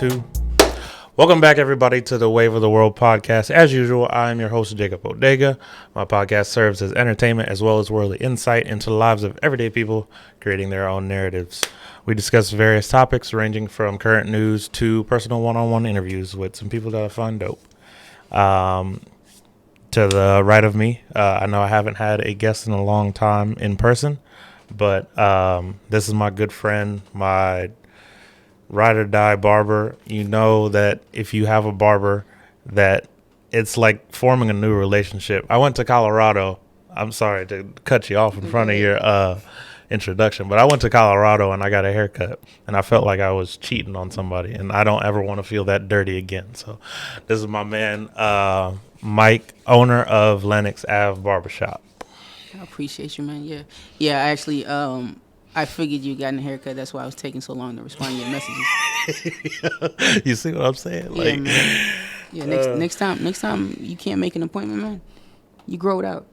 2. Welcome back, everybody, to the Wave of the World podcast. As usual, I am your host, Jacob Bodega. My podcast serves as entertainment as well as worldly insight into the lives of everyday people creating their own narratives. We discuss various topics ranging from current news to personal one-on-one interviews with some people that I find dope. To the right of me, I know I haven't had a guest in a long time in person, but this is my good friend, my ride or die barber. You know that if you have a barber, that it's like forming a new relationship. I went to Colorado. I'm sorry to cut you off in front of your introduction, but I went to Colorado and I got a haircut, and I felt like I was cheating on somebody, and I don't ever want to feel that dirty again. So this is my man, Mike, owner of Lenix Barbershop. I appreciate you, man. Yeah. Actually, I figured you got a haircut. That's why I was taking so long to respond to your messages. You see what I'm saying? Yeah, man. Yeah. Next time you can't make an appointment, man. You grow it out.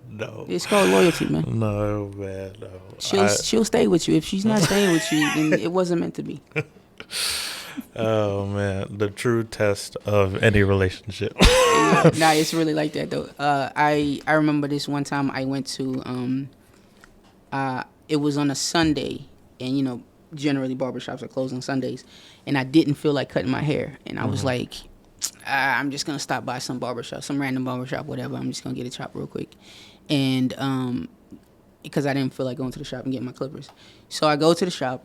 No. It's called loyalty, man. No, man. No. She'll stay with you. If she's not staying with you, then it wasn't meant to be. Oh man, the true test of any relationship. Nah, it's really like that though. I remember this one time I went to it was on a Sunday, and you know generally barbershops are closed on Sundays, and I didn't feel like cutting my hair, and I was like, I'm just gonna stop by some random barbershop, whatever. I'm just gonna get a chop real quick, and because I didn't feel like going to the shop and getting my clippers, so I go to the shop.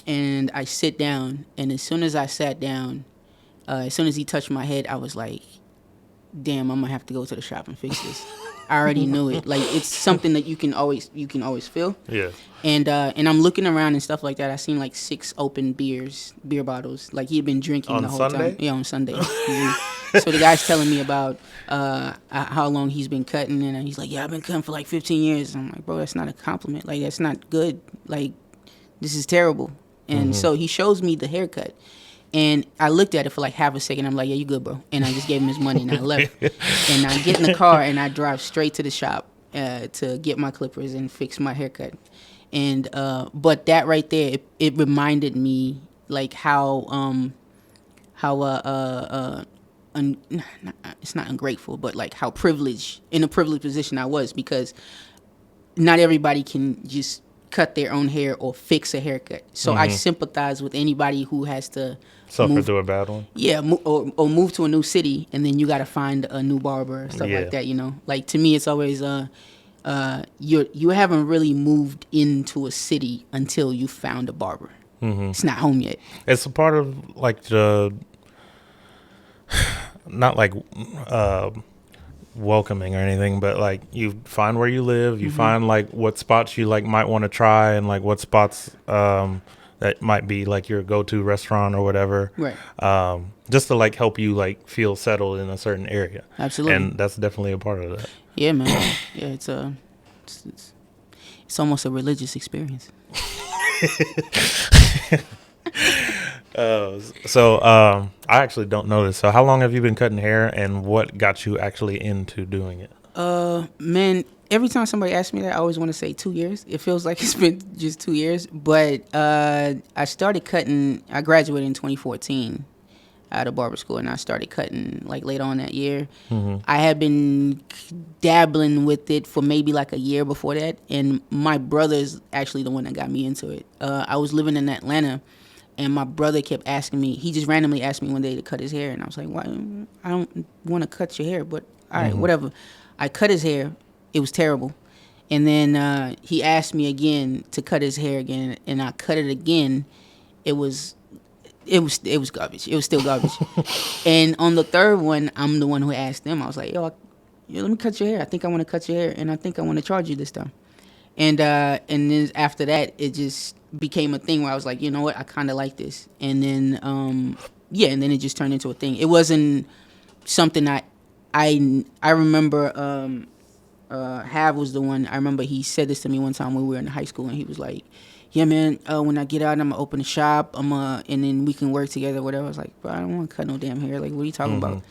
And I sit down, and as soon as I sat down, as soon as he touched my head, I was like, damn, I'm going to have to go to the shop and fix this. I already knew it. Like, it's something that you can always feel. Yeah. And I'm looking around and stuff like that. I seen like 6 open beer bottles. Like, he had been drinking the whole Sunday? time. Yeah, on Sunday. So the guy's telling me about how long he's been cutting, and he's like, yeah, I've been cutting for like 15 years. And I'm like, bro, that's not a compliment. Like, that's not good. Like, this is terrible. And so he shows me the haircut, and I looked at it for like half a second. I'm like, yeah, you good, bro. And I just gave him his money, and I left. And I get in the car, and I drive straight to the shop to get my clippers and fix my haircut. And but that right there, it reminded me like how it's not ungrateful, but like how in a privileged position I was, because not everybody can just cut their own hair or fix a haircut. So I sympathize with anybody who has to suffer through a bad one. Yeah, or move to a new city, and then you got to find a new barber or stuff like that, you know? Like, to me, it's always, you haven't really moved into a city until you found a barber. It's not home yet. It's a part of, like, not like, welcoming or anything, but like you find where you live, you find like what spots you like might want to try, and like what spots that might be like your go-to restaurant or whatever, right? Just to like help you like feel settled in a certain area. Absolutely. And that's definitely a part of that. Yeah, man. Yeah, it's almost a religious experience. I actually don't know this. So how long have you been cutting hair, and what got you actually into doing it? Man, every time somebody asks me that, I always want to say 2 years. It feels like it's been just 2 years, but I graduated in 2014 out of barber school, and I started cutting like later on that year. I had been dabbling with it for maybe like a year before that, and my brother's actually the one that got me into it. I was living in Atlanta, and my brother kept asking me. He just randomly asked me one day to cut his hair, and I was like, "Why? I don't want to cut your hair, but all right, whatever." I cut his hair. It was terrible. And then he asked me again to cut his hair again, and I cut it again. It was garbage. It was still garbage. And on the third one, I'm the one who asked them. I was like, "Yo, let me cut your hair. I think I want to cut your hair, and I think I want to charge you this time." And then after that, it just became a thing where I was like, you know what, I kind of like this. And then and then it just turned into a thing. It wasn't something I remember. Heb was the one. I remember he said this to me one time when we were in high school, and he was like, "Yeah, man, when I get out, I'm gonna open a shop. And then we can work together, whatever." I was like, "Bro, I don't want to cut no damn hair. Like, what are you talking about?"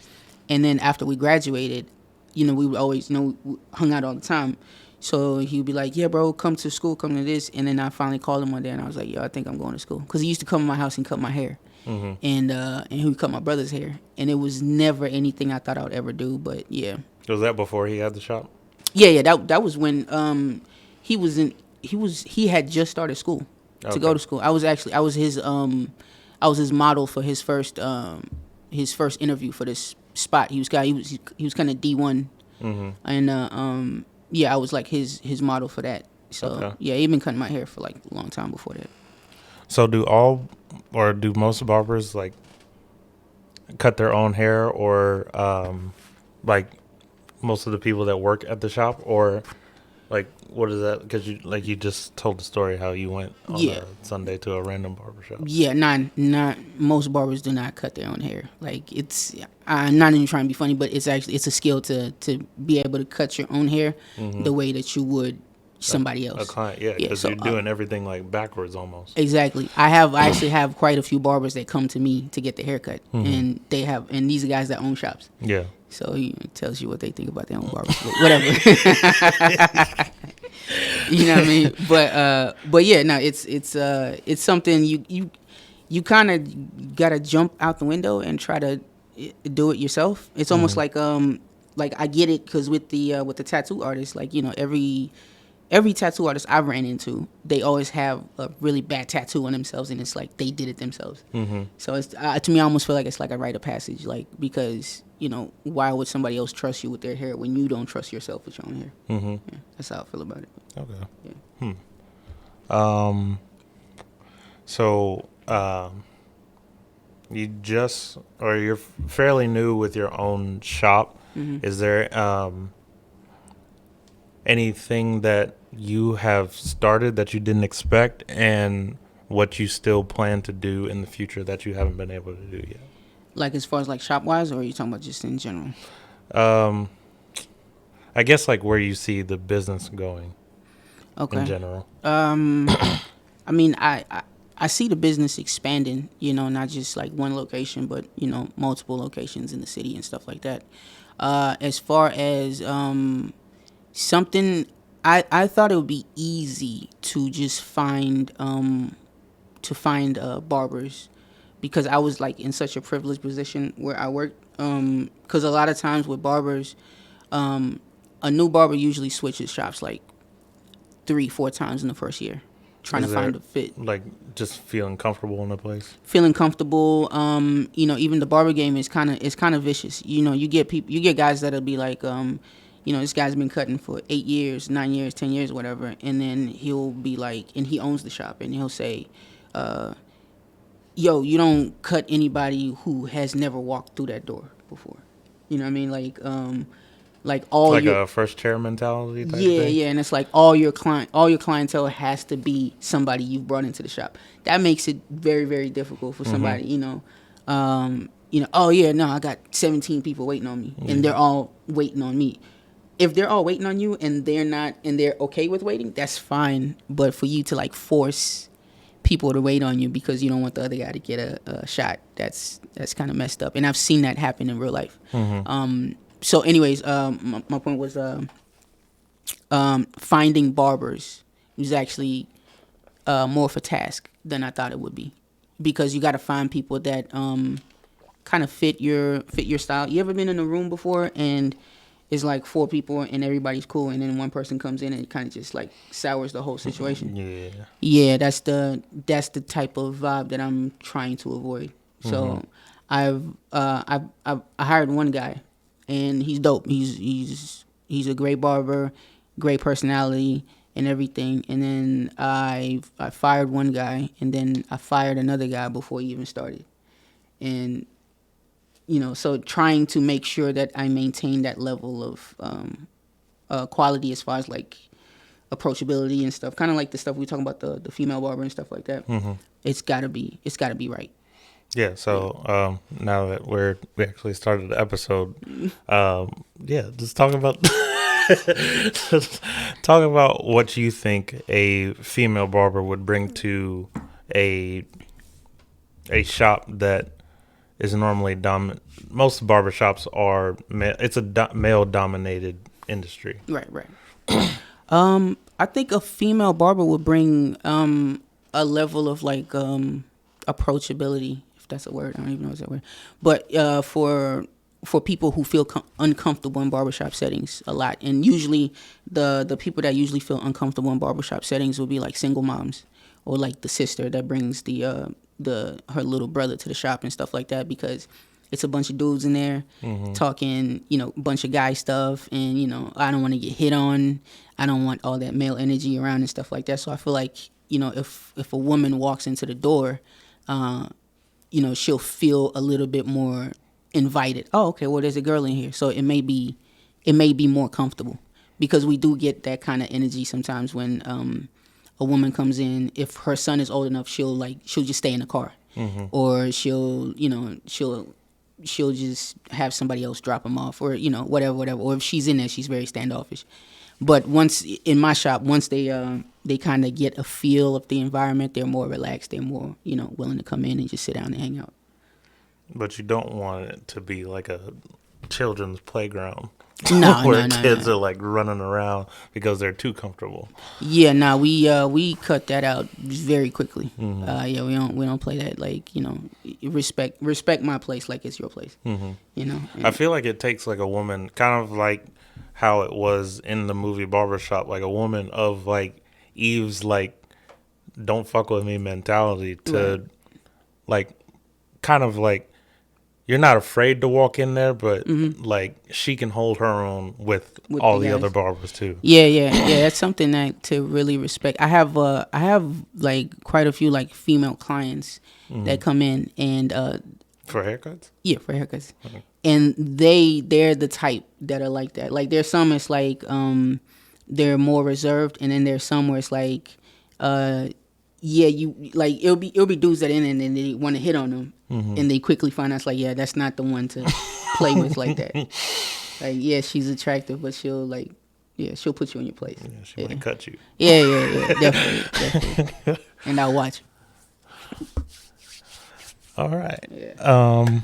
And then after we graduated, you know, we would always, hung out all the time. So he'd be like, "Yeah, bro, come to school, come to this." And then I finally called him one day, and I was like, "Yo, I think I'm going to school," because he used to come to my house and cut my hair. and he cut my brother's hair, and it was never anything I thought I would ever do. But yeah, Was that before he had the shop? yeah. That was when he had just started school to go to school. I was his model for his first interview for this spot. He was kind of D1, and yeah, I was like his model for that. So yeah, he'd been cutting my hair for like a long time before that. So do most barbers like cut their own hair, or like most of the people that work at the shop, or like what is that? Because you just told the story how you went on a Sunday to a random barbershop. Yeah, not most barbers do not cut their own hair. Like I'm not even trying to be funny, but it's a skill to be able to cut your own hair the way that you would somebody else. A client, yeah, because you're doing everything like backwards almost. Exactly. I actually have quite a few barbers that come to me to get their haircut, and these are guys that own shops. Yeah. So it tells you what they think about their own barbers. Whatever. You know what I mean? But yeah, no, it's something you kind of gotta jump out the window and try to do it yourself. It's almost like I get it, because with the tattoo artists, like, you know, every tattoo artist I've ran into, they always have a really bad tattoo on themselves, and it's like they did it themselves. So it's to me, I almost feel like it's like a rite of passage, like, because, you know, why would somebody else trust you with their hair when you don't trust yourself with your own hair? Yeah, that's how I feel about it. Okay. Yeah. So you're fairly new with your own shop. Is there anything that you have started that you didn't expect, and what you still plan to do in the future that you haven't been able to do yet? Like as far as like shop wise, or are you talking about just in general? I guess like where you see the business going. Okay. In general. I mean, I see the business expanding, you know, not just like one location, but, you know, multiple locations in the city and stuff like that. As far as something, I thought it would be easy to just find barbers, because I was like in such a privileged position where I worked. Because a lot of times with barbers, a new barber usually switches shops like 3-4 times in the first year, trying to find a fit. Like just feeling comfortable in the place. Feeling comfortable. You know, even the barber game is kind of vicious. You know, you get guys that'll be like, you know, this guy's been cutting for 8 years, 9 years, 10 years, whatever, and then he'll be like, and he owns the shop, and he'll say, yo, you don't cut anybody who has never walked through that door before. You know what I mean? Like a first chair mentality type thing? Yeah, and it's like all your clientele has to be somebody you've brought into the shop. That makes it very, very difficult for somebody, you know, oh yeah, no, I got 17 people waiting on me, and they're all waiting on me. If they're all waiting on you and they're okay with waiting, that's fine. But for you to like force people to wait on you because you don't want the other guy to get a shot, that's kind of messed up. And I've seen that happen in real life. So anyways, my point was finding barbers was actually more of a task than I thought it would be, because you got to find people that kind of fit your style. You ever been in a room before and it's like 4 people and everybody's cool, and then one person comes in and it kind of just like sours the whole situation? Yeah, that's the type of vibe that I'm trying to avoid. So I've hired one guy, and he's dope. He's a great barber, great personality and everything. And then I fired one guy, and then I fired another guy before he even started. And you know, so trying to make sure that I maintain that level of quality as far as like approachability and stuff, kind of like the stuff we talking about, the female barber and stuff like that. It's gotta be right. Yeah. So now that we actually started the episode, just talk about talk about what you think a female barber would bring to a shop that is normally dominant. Most barbershops are it's a male dominated industry. Right. I think a female barber would bring a level of like approachability, if that's a word. I don't even know if that's a word. But for people who feel uncomfortable in barbershop settings a lot, and usually the people that usually feel uncomfortable in barbershop settings will be like single moms, or like the sister that brings her little brother to the shop and stuff like that, because it's a bunch of dudes in there talking, a bunch of guy stuff, and I don't want to get hit on. I don't want all that male energy around and stuff like that. So I feel like if a woman walks into the door, she'll feel a little bit more invited. Oh, okay, well, there's a girl in here, so it may be more comfortable, because we do get that kind of energy sometimes when a woman comes in. If her son is old enough, she'll just stay in the car, or she'll just have somebody else drop him off, or whatever. Or if she's in there, she's very standoffish. But once in my shop, once they kind of get a feel of the environment, they're more relaxed. They're more willing to come in and just sit down and hang out. But you don't want it to be like a children's playground. Where kids are like running around because they're too comfortable. Yeah, we cut that out very quickly. We don't play that, like, respect my place like it's your place. I feel like it takes like a woman, kind of like how it was in the movie Barbershop, like a woman of like Eve's like don't fuck with me mentality to like kind of like you're not afraid to walk in there, but like she can hold her own with all the other barbers too. Yeah. That's something that to really respect. I have like quite a few like female clients that come in and for haircuts. Yeah, for haircuts, and they're the type that are like that. Like there's some it's like they're more reserved, and then there's some where it's like you like it'll be dudes that in and then they want to hit on them. And they quickly find out, like, yeah, that's not the one to play with like that. Like, yeah, she's attractive, but she'll put you in your place. Yeah, she might cut you. Yeah, definitely. And I'll watch. All right. Yeah.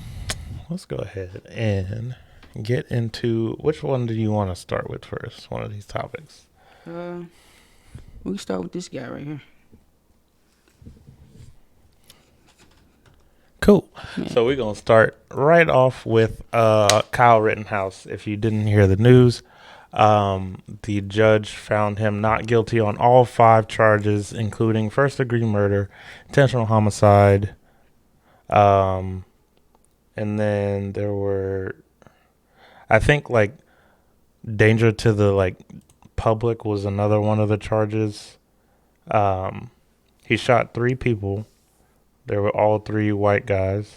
Let's go ahead and get into, which one do you want to start with first? One of these topics. We can start with this guy right here. Cool. Yeah. So we're going to start right off with Kyle Rittenhouse. If you didn't hear the news, the judge found him not guilty on all 5 charges, including first-degree murder, intentional homicide, and then there were, I think, like, danger to the, like, public was another one of the charges. He shot 3 people. They were all 3 white guys.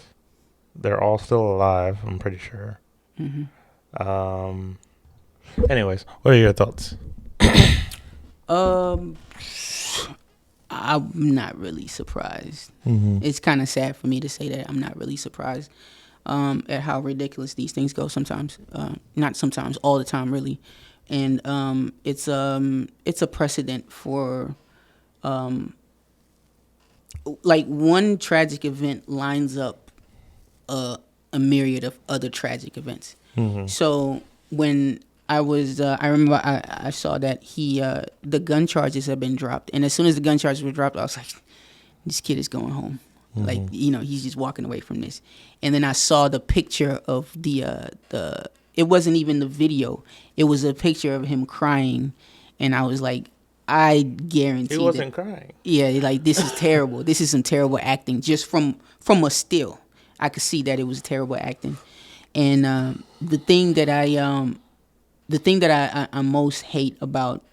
They're all still alive, I'm pretty sure. Anyways, what are your thoughts? I'm not really surprised. It's kind of sad for me to say that. I'm not really surprised at how ridiculous these things go sometimes. Not sometimes, all the time, really. And it's a precedent for... like one tragic event lines up a myriad of other tragic events. So when I remember I saw that the gun charges have been dropped, and as soon as the gun charges were dropped, I was like, this kid is going home. Like, he's just walking away from this. And then I saw the picture of the it wasn't even the video. It was a picture of him crying, and I was like, I guarantee he wasn't crying. Yeah, like, this is terrible. This is some terrible acting. Just from a still, I could see that it was terrible acting. And the thing that I most hate about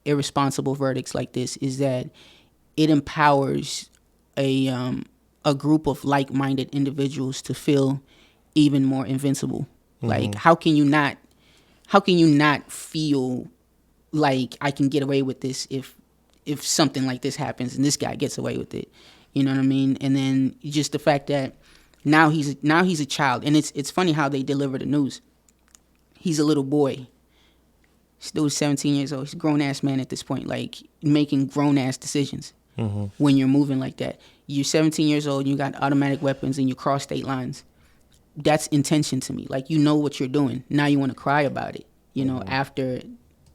irresponsible verdicts like this is that it empowers a group of like-minded individuals to feel even more invincible. Like, how can you not feel like I can get away with this if something like this happens and this guy gets away with it? You know what I mean? And then just the fact that now he's a child, and it's funny how they deliver the news. He's a little boy, still 17 years old. He's a grown ass man at this point, like making grown ass decisions. When you're moving like that, you're 17 years old, you got automatic weapons, and you cross state lines. That's intention to me. Like, you know what you're doing. Now you want to cry about it. After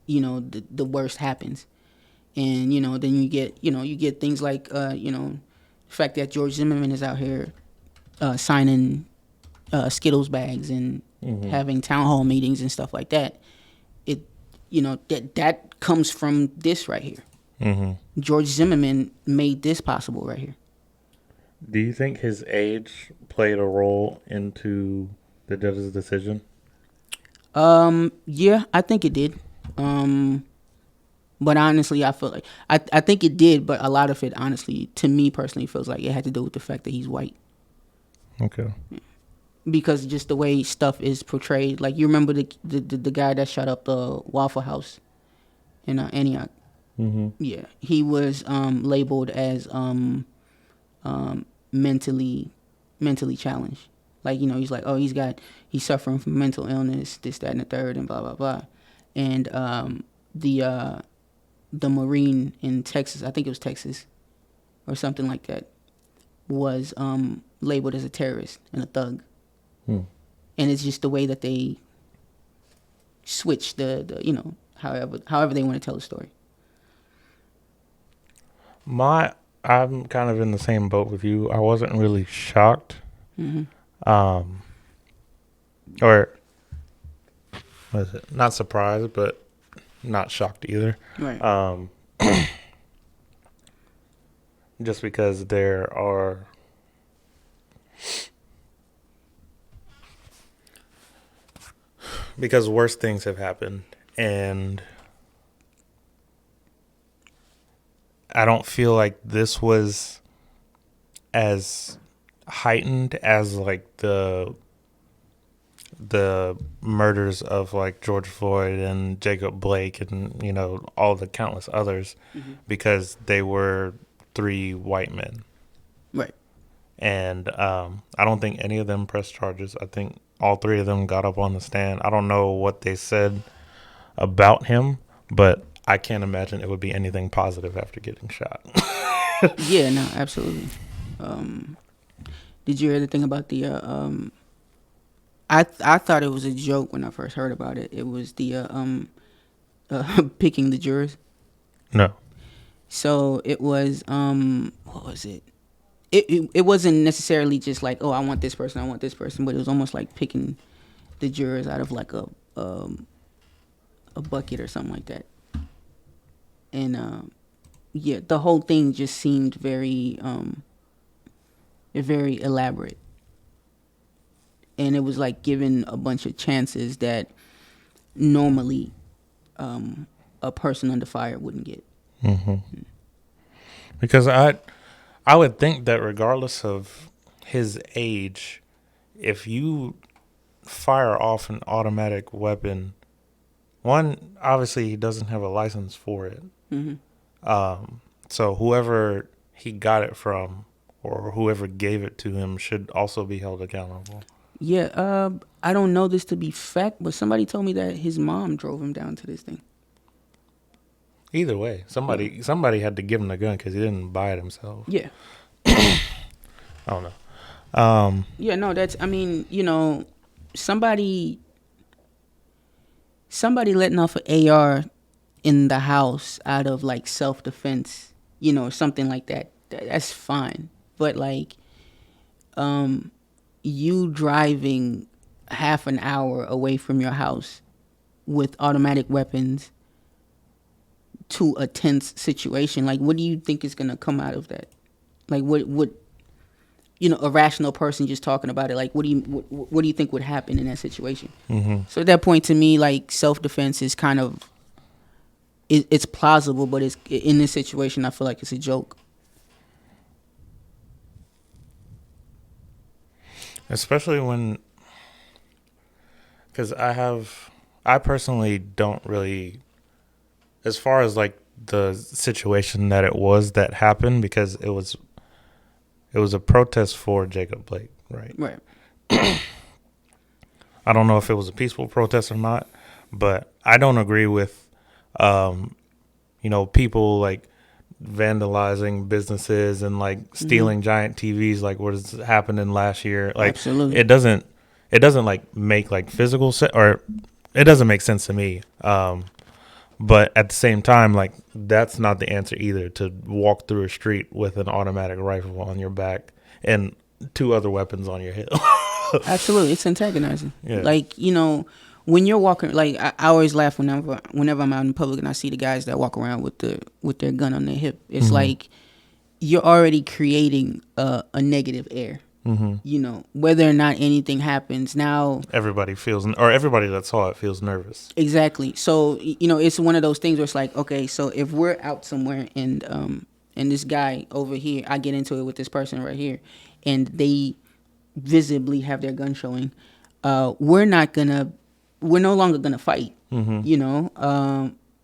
the worst happens. And then you get things like The fact that George Zimmerman is out here signing Skittles bags and having town hall meetings and stuff like that. It, that comes from this right here. Mm-hmm. George Zimmerman made this possible right here. Do you think his age played a role into the judge's decision? Yeah, I think it did. But honestly, I feel like I think it did, but a lot of it, honestly, to me personally, feels like it had to do with the fact that he's white. Okay. Because just the way stuff is portrayed, like you remember the guy that shot up the Waffle House in Antioch. Mm-hmm. Yeah, he was labeled as mentally challenged. Like, he's like, oh, he's suffering from mental illness, this, that, and the third, and blah blah blah. And the Marine in Texas, I think it was Texas, or something like that, was labeled as a terrorist and a thug. And it's just the way that they switch the however they want to tell the story. I'm kind of in the same boat with you. I wasn't really shocked. Mm-hmm. Or what is it? Not surprised, but not shocked either. Right. Just because there are worse things have happened, and I don't feel like this was as heightened as like the murders of like George Floyd and Jacob Blake and all the countless others, because they were 3 white men. Right. And I don't think any of them pressed charges. I think all 3 of them got up on the stand. I don't know what they said about him, but I can't imagine it would be anything positive after getting shot. Yeah, no, absolutely. Did you hear the thing about the I thought it was a joke when I first heard about it. It was the picking the jurors. No. So it was what was it? It wasn't necessarily just like, oh, I want this person, but it was almost like picking the jurors out of like a bucket or something like that. And yeah, the whole thing just seemed very elaborate. And it was like given a bunch of chances that normally a person under fire wouldn't get. Mm-hmm. Because I would think that regardless of his age, if you fire off an automatic weapon, one, obviously he doesn't have a license for it. Mm-hmm. So whoever he got it from or whoever gave it to him should also be held accountable. Yeah, I don't know this to be fact, but somebody told me that his mom drove him down to this thing. Either way, somebody had to give him the gun because he didn't buy it himself. Yeah. I don't know. Yeah, no, that's, I mean, somebody letting off an AR in the house out of like self-defense, something like that, that's fine. But like, you driving half an hour away from your house with automatic weapons to a tense situation, like, what do you think is gonna come out of that? Like, what a rational person just talking about it, like, what do you think would happen in that situation? Mm-hmm. So at that point, to me, like, self-defense is kind of it's plausible, but it's in this situation, I feel like it's a joke. Especially when, because I personally don't really, as far as like the situation that it was that happened, because it was a protest for Jacob Blake, right? Right. I don't know if it was a peaceful protest or not, but I don't agree with, people like vandalizing businesses and like stealing giant TVs, like what is happening last year. Like, absolutely, it doesn't like make like physical sense, or it doesn't make sense to me. But at the same time, like, that's not the answer either, to walk through a street with an automatic rifle on your back and 2 other weapons on your hip. Absolutely, it's antagonizing. Yeah. Like, when you're walking, like I always laugh whenever I'm out in public and I see the guys that walk around with their gun on their hip. It's like you're already creating a negative air. Whether or not anything happens now, Everybody that saw it feels nervous. Exactly. So it's one of those things where it's like, okay, so if we're out somewhere and this guy over here, I get into it with this person right here, and they visibly have their gun showing, we're no longer gonna fight.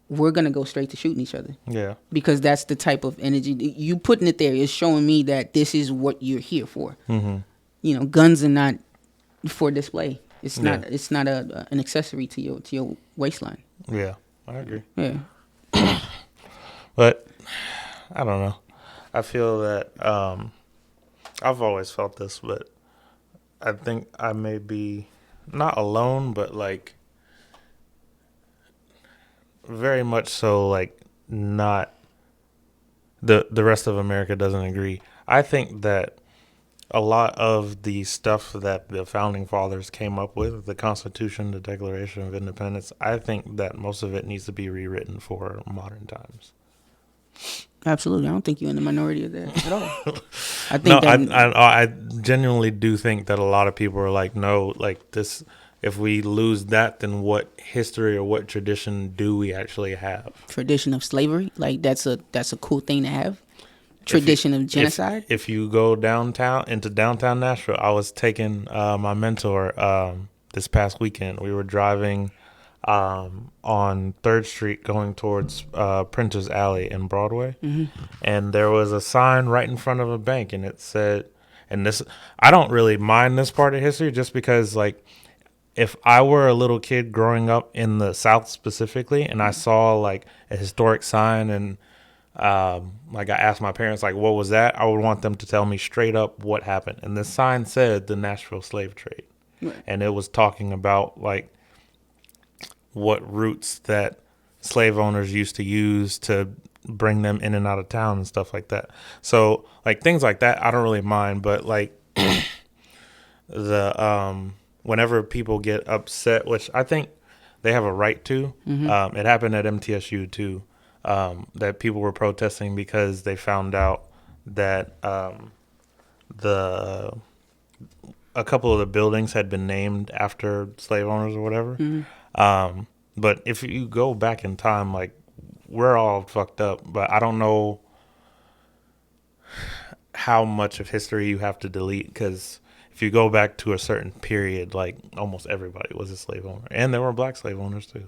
We're gonna go straight to shooting each other. Yeah. Because that's the type of energy you putting it there is showing me that this is what you're here for. Guns are not for display. It's not. It's not an accessory to your waistline. Yeah, I agree. Yeah. But I don't know. I feel that I've always felt this, but I think I may be not alone, but like very much so, like, not the rest of America doesn't agree. I think that a lot of the stuff that the founding fathers came up with, the Constitution, the Declaration of Independence, I think that most of it needs to be rewritten for modern times. Absolutely. I don't think you're in the minority of that at all. I think I genuinely do think that a lot of people are like, no, like this, if we lose that, then what history or what tradition do we actually have? Tradition of slavery? Like that's a cool thing to have. Tradition of genocide? If you go into downtown Nashville, I was taking my mentor this past weekend. We were driving on 3rd Street going towards Printers Alley in Broadway. And there was a sign right in front of a bank, and it said, and this, I don't really mind this part of history just because, like, if I were a little kid growing up in the South specifically and I saw like a historic sign and like I asked my parents, like, what was that? I would want them to tell me straight up what happened. And the sign said the Nashville slave trade. Right. And it was talking about like what routes that slave owners used to use to bring them in and out of town and stuff like that. So like things like that, I don't really mind. But like whenever people get upset, which I think they have a right to, it happened at MTSU too. That people were protesting because they found out that a couple of the buildings had been named after slave owners or whatever. But if you go back in time, like, we're all fucked up, but I don't know how much of history you have to delete, because if you go back to a certain period, like, almost everybody was a slave owner, and there were black slave owners too.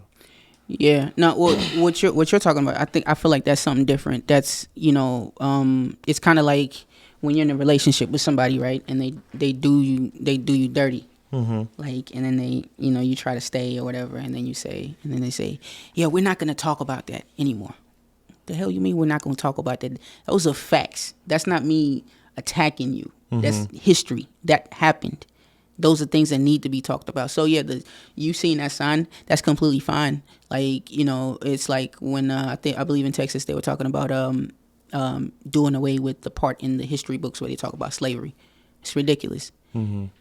Yeah. No. Well, what you're talking about, I feel like that's something different. That's it's kind of like when you're in a relationship with somebody, right? And they do you dirty, like, and then they you try to stay or whatever, and then they say, yeah, we're not gonna talk about that anymore. The hell you mean we're not gonna talk about that? Those are facts. That's not me attacking you. That's history that happened. Those are things that need to be talked about. So yeah, you seeing that sign, that's completely fine. Like, it's like when I believe in Texas they were talking about doing away with the part in the history books where they talk about slavery. It's ridiculous.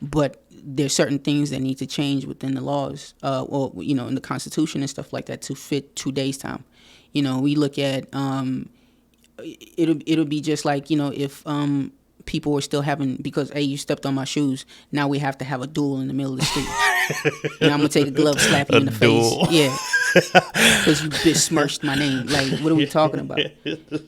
But there's certain things that need to change within the laws, or in the Constitution and stuff like that to fit today's time. We look at it'll be just like if people were still having, because hey, you stepped on my shoes, now we have to have a duel in the middle of the street. And I'm gonna take a glove, slap you in the duel. face. Yeah, because you besmirched my name. Like, what are we talking about?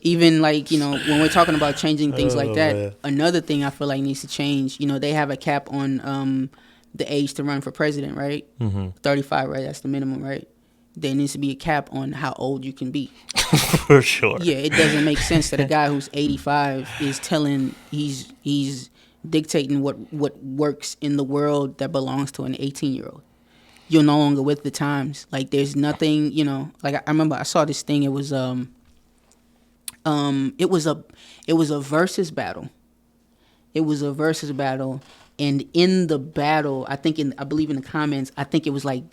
Even like when we're talking about changing things like that, man. Another thing I feel like needs to change. They have a cap on the age to run for president, right? 35, right? That's the minimum, right? There needs to be a cap on how old you can be. For sure. Yeah, it doesn't make sense that a guy who's 85 is telling, he's dictating what works in the world that belongs to an 18-year-old. You're no longer with the times. Like, there's nothing, like I remember I saw this thing. It was a versus battle. It was a versus battle, and in the battle, I believe in the comments, I think it was like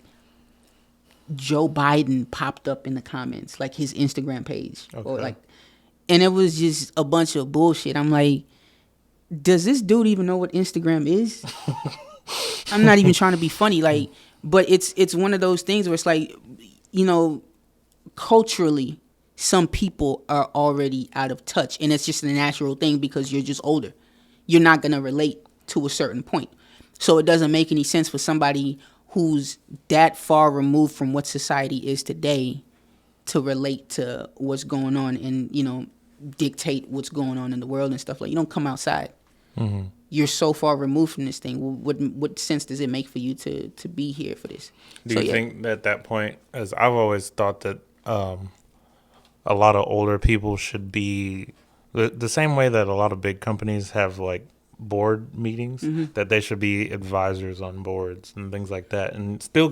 Joe Biden popped up in the comments, like his Instagram page, or Okay. like, and it was just a bunch of bullshit. I'm like, does this dude even know what Instagram is? I'm not even trying to be funny, like, but it's one of those things where it's like, you know, culturally, some people are already out of touch, and it's just a natural thing because you're just older. You're not gonna relate to a certain point, so it doesn't make any sense for somebody who's that far removed from what society is today to relate to what's going on and, you know, dictate what's going on in the world and stuff. Like, you don't come outside. Mm-hmm. You're so far removed from this thing. What sense does it make for you to be here for this? Do you think that at that point, as I've always thought that a lot of older people should be the same way that a lot of big companies have like board meetings, that they should be advisors on boards and things like that, and still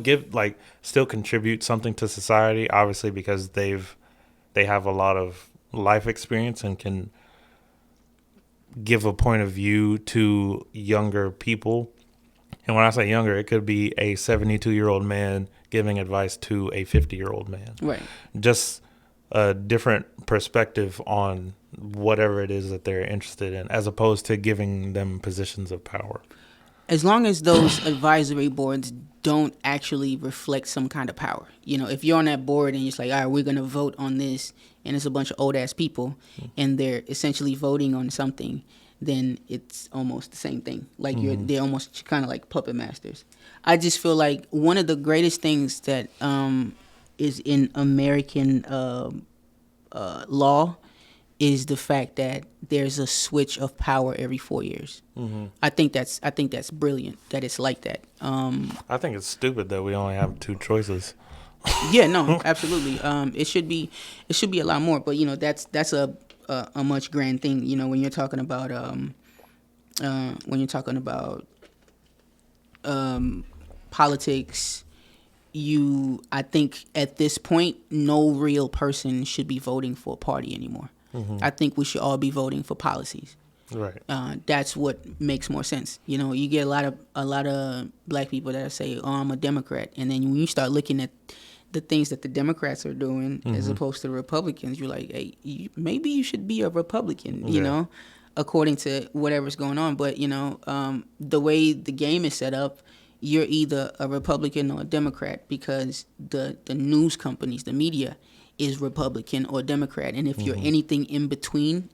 contribute something to society, obviously, because they have a lot of life experience and can give a point of view to younger people. And when I say younger, it could be a 72-year-old man giving advice to a 50-year-old man. Right. Just a different perspective on whatever it is that they're interested in, as opposed to giving them positions of power. As long as those advisory boards don't actually reflect some kind of power. You know, if you're on that board and it's like, all right, we're going to vote on this, and it's a bunch of old-ass people, and they're essentially voting on something, then it's almost the same thing. Like, they're almost kind of like puppet masters. I just feel like one of the greatest things that is in American law is the fact that there's a switch of power every 4 years. I think that's brilliant that it's like that. I think it's stupid that we only have two choices. Yeah, no, absolutely. It should be a lot more, but you know, that's a much grand thing. You know, when you're talking about politics, I think at this point, no real person should be voting for a party anymore. I think we should all be voting for policies. Right. That's what makes more sense. You know, you get a lot of black people that say, "Oh, I'm a Democrat," and then when you start looking at the things that the Democrats are doing as opposed to the Republicans, you're like, hey, maybe you should be a Republican. You know, according to whatever's going on. But you know, the way the game is set up, you're either a Republican or a Democrat because the news companies, the media, is Republican or Democrat, and if you're anything in between,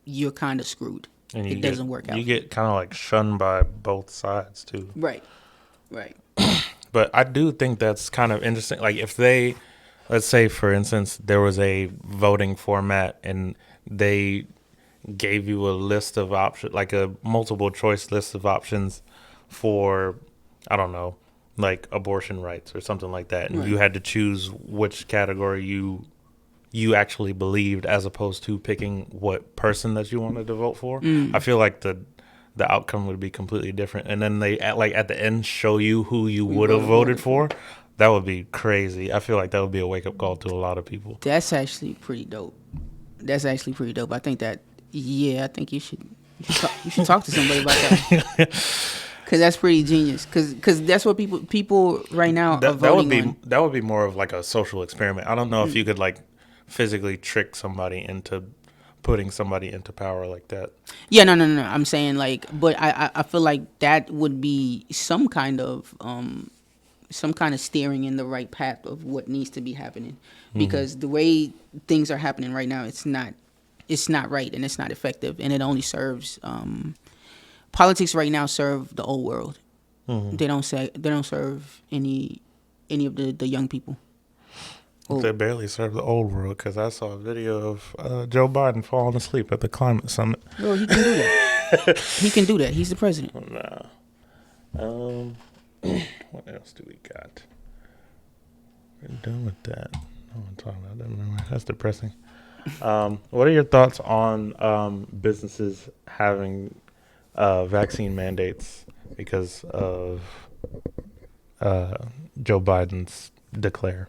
you're kind of screwed. And it doesn't work out. You get kind of like shunned by both sides too. Right. But I do think that's kind of interesting. Like if let's say for instance, there was a voting format and they gave you a list of options, like a multiple choice list of options for, I don't know, like abortion rights or something like that, and you had to choose which category you actually believed, as opposed to picking what person that you wanted to vote for. I feel like the outcome would be completely different, and then they at the end show you who you would have voted for. That would be crazy. I feel like that would be a wake up call to a lot of people. That's actually pretty dope. I think that I think you should talk to somebody about that. Because that's pretty genius. Because that's what people right now are voting on. That would be more of like a social experiment. I don't know if you could like physically trick somebody into putting somebody into power like that. Yeah, no. I'm saying like, but I feel like that would be some kind of steering in the right path of what needs to be happening. Because the way things are happening right now, it's not right and it's not effective, and it only serves. Politics right now serve the old world. They don't serve any of the young people. They barely serve the old world, because I saw a video of Joe Biden falling asleep at the climate summit. Well, he can do that. He can do that. He's the president. Nah. What else do we got? We're done with that. No one talking about that anymore. That's depressing. What are your thoughts on businesses having vaccine mandates because of Joe Biden's declare?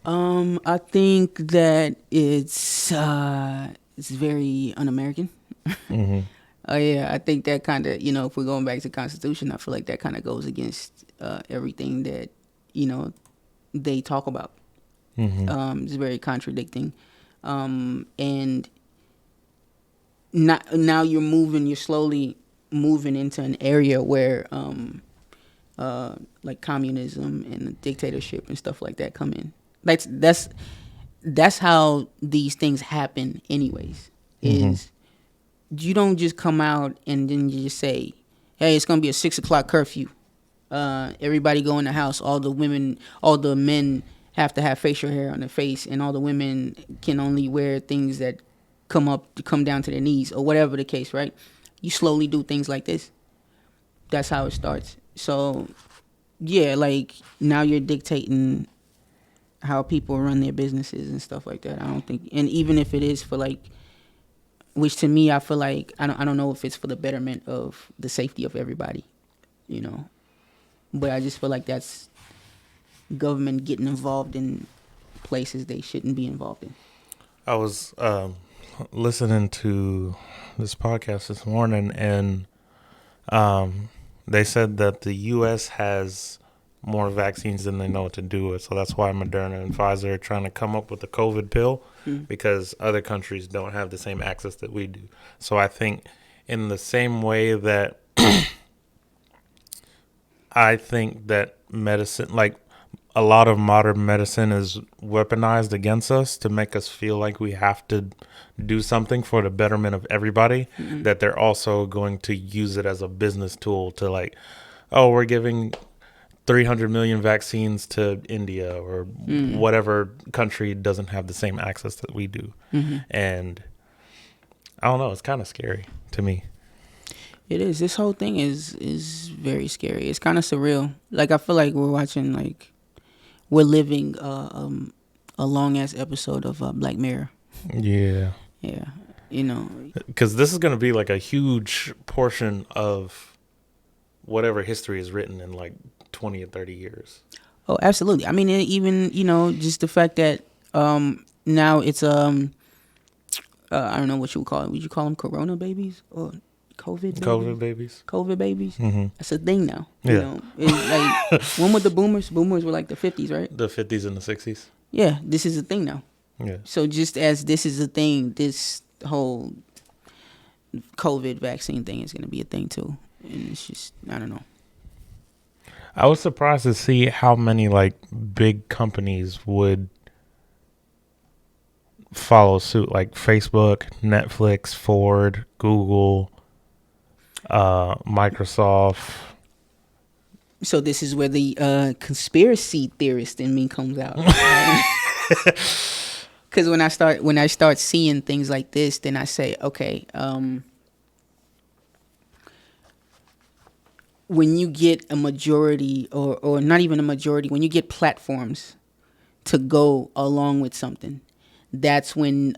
I think that it's very un-American. I think that kind of, if we're going back to the Constitution, I feel like that kind of goes against everything that they talk about. It's very contradicting. And now you're slowly moving into an area where like communism and dictatorship and stuff like that come in. That's how these things happen anyways. Is you don't just come out and then you just say, hey, it's gonna be a 6:00 curfew. Everybody go in the house. All the men have to have facial hair on their face, and all the women can only wear things that come down to their knees, or whatever the case, right? You slowly do things like this. That's how it starts. So, yeah, like now you're dictating how people run their businesses and stuff like that. I don't think, and even if it is for like, which to me I feel like I don't know if it's for the betterment of the safety of everybody, but I just feel like that's government getting involved in places they shouldn't be involved in. I was listening to this podcast this morning, and they said that the U.S. has more vaccines than they know what to do with. So that's why Moderna and Pfizer are trying to come up with a COVID pill, because other countries don't have the same access that we do. So I think in the same way that I think that medicine, like a lot of modern medicine, is weaponized against us to make us feel like we have to do something for the betterment of everybody, that they're also going to use it as a business tool to like, oh, we're giving 300 million vaccines to India or whatever country doesn't have the same access that we do. And I don't know, it's kind of scary to me. It is. This whole thing is very scary. It's kind of surreal. Like, I feel like we're living a long ass episode of Black Mirror. Yeah. Yeah. Because this is going to be like a huge portion of whatever history is written in like 20 or 30 years. Oh, absolutely. I mean, even, just the fact that now it's, I don't know what you would call it. Would you call them Corona babies or COVID babies? COVID babies. That's a thing now. Yeah. It's like, when were the boomers? Boomers were like the 50s, right? The 50s and the 60s. Yeah, this is a thing now. Yeah. So just as this is a thing, this whole COVID vaccine thing is going to be a thing too. And it's just, I don't know. I was surprised to see how many like big companies would follow suit, like Facebook, Netflix, Ford, Google, Microsoft. So this is where the conspiracy theorist in me comes out. Because when I start seeing things like this, then I say, okay, when you get a majority, or not even a majority, when you get platforms to go along with something, that's when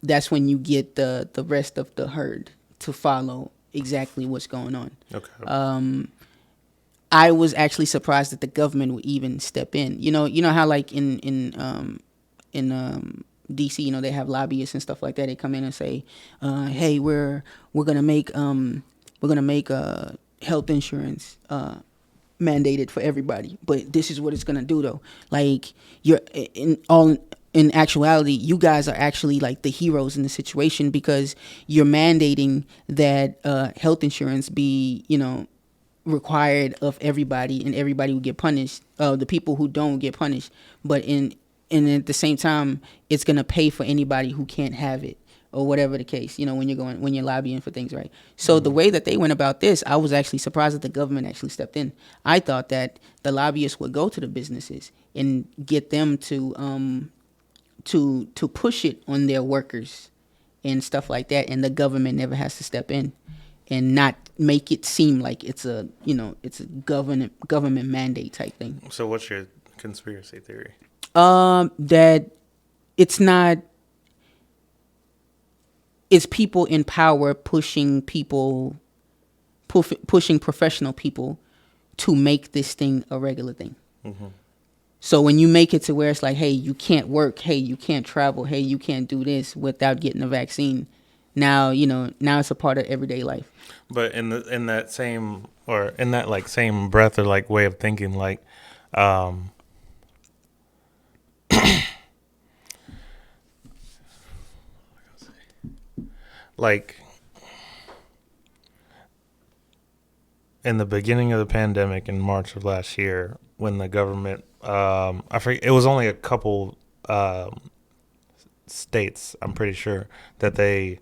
you get the rest of the herd to follow exactly what's going on. Okay. I was actually surprised that the government would even step in. You know how like in DC, they have lobbyists and stuff like that. They come in and say, "Hey, we're gonna make health insurance mandated for everybody, but this is what it's gonna do though. Like in actuality, you guys are actually like the heroes in the situation, because you're mandating that health insurance be required of everybody, and everybody will get punished. The people who don't get punished, but and at the same time, it's gonna pay for anybody who can't have it, or whatever the case. When you're lobbying for things, right? So the way that they went about this, I was actually surprised that the government actually stepped in. I thought that the lobbyists would go to the businesses and get them to push it on their workers and stuff like that, and the government never has to step in and not make it seem like it's a government mandate type thing. So what's your conspiracy theory? That it's not. It's people in power pushing professional people to make this thing a regular thing. So when you make it to where it's like, hey, you can't work, hey, you can't travel, hey, you can't do this without getting a vaccine. Now it's a part of everyday life. But in that same breath or like way of thinking, like Um, like in the beginning of the pandemic in March of last year, when the government, I forget, it was only a couple states, I'm pretty sure, that they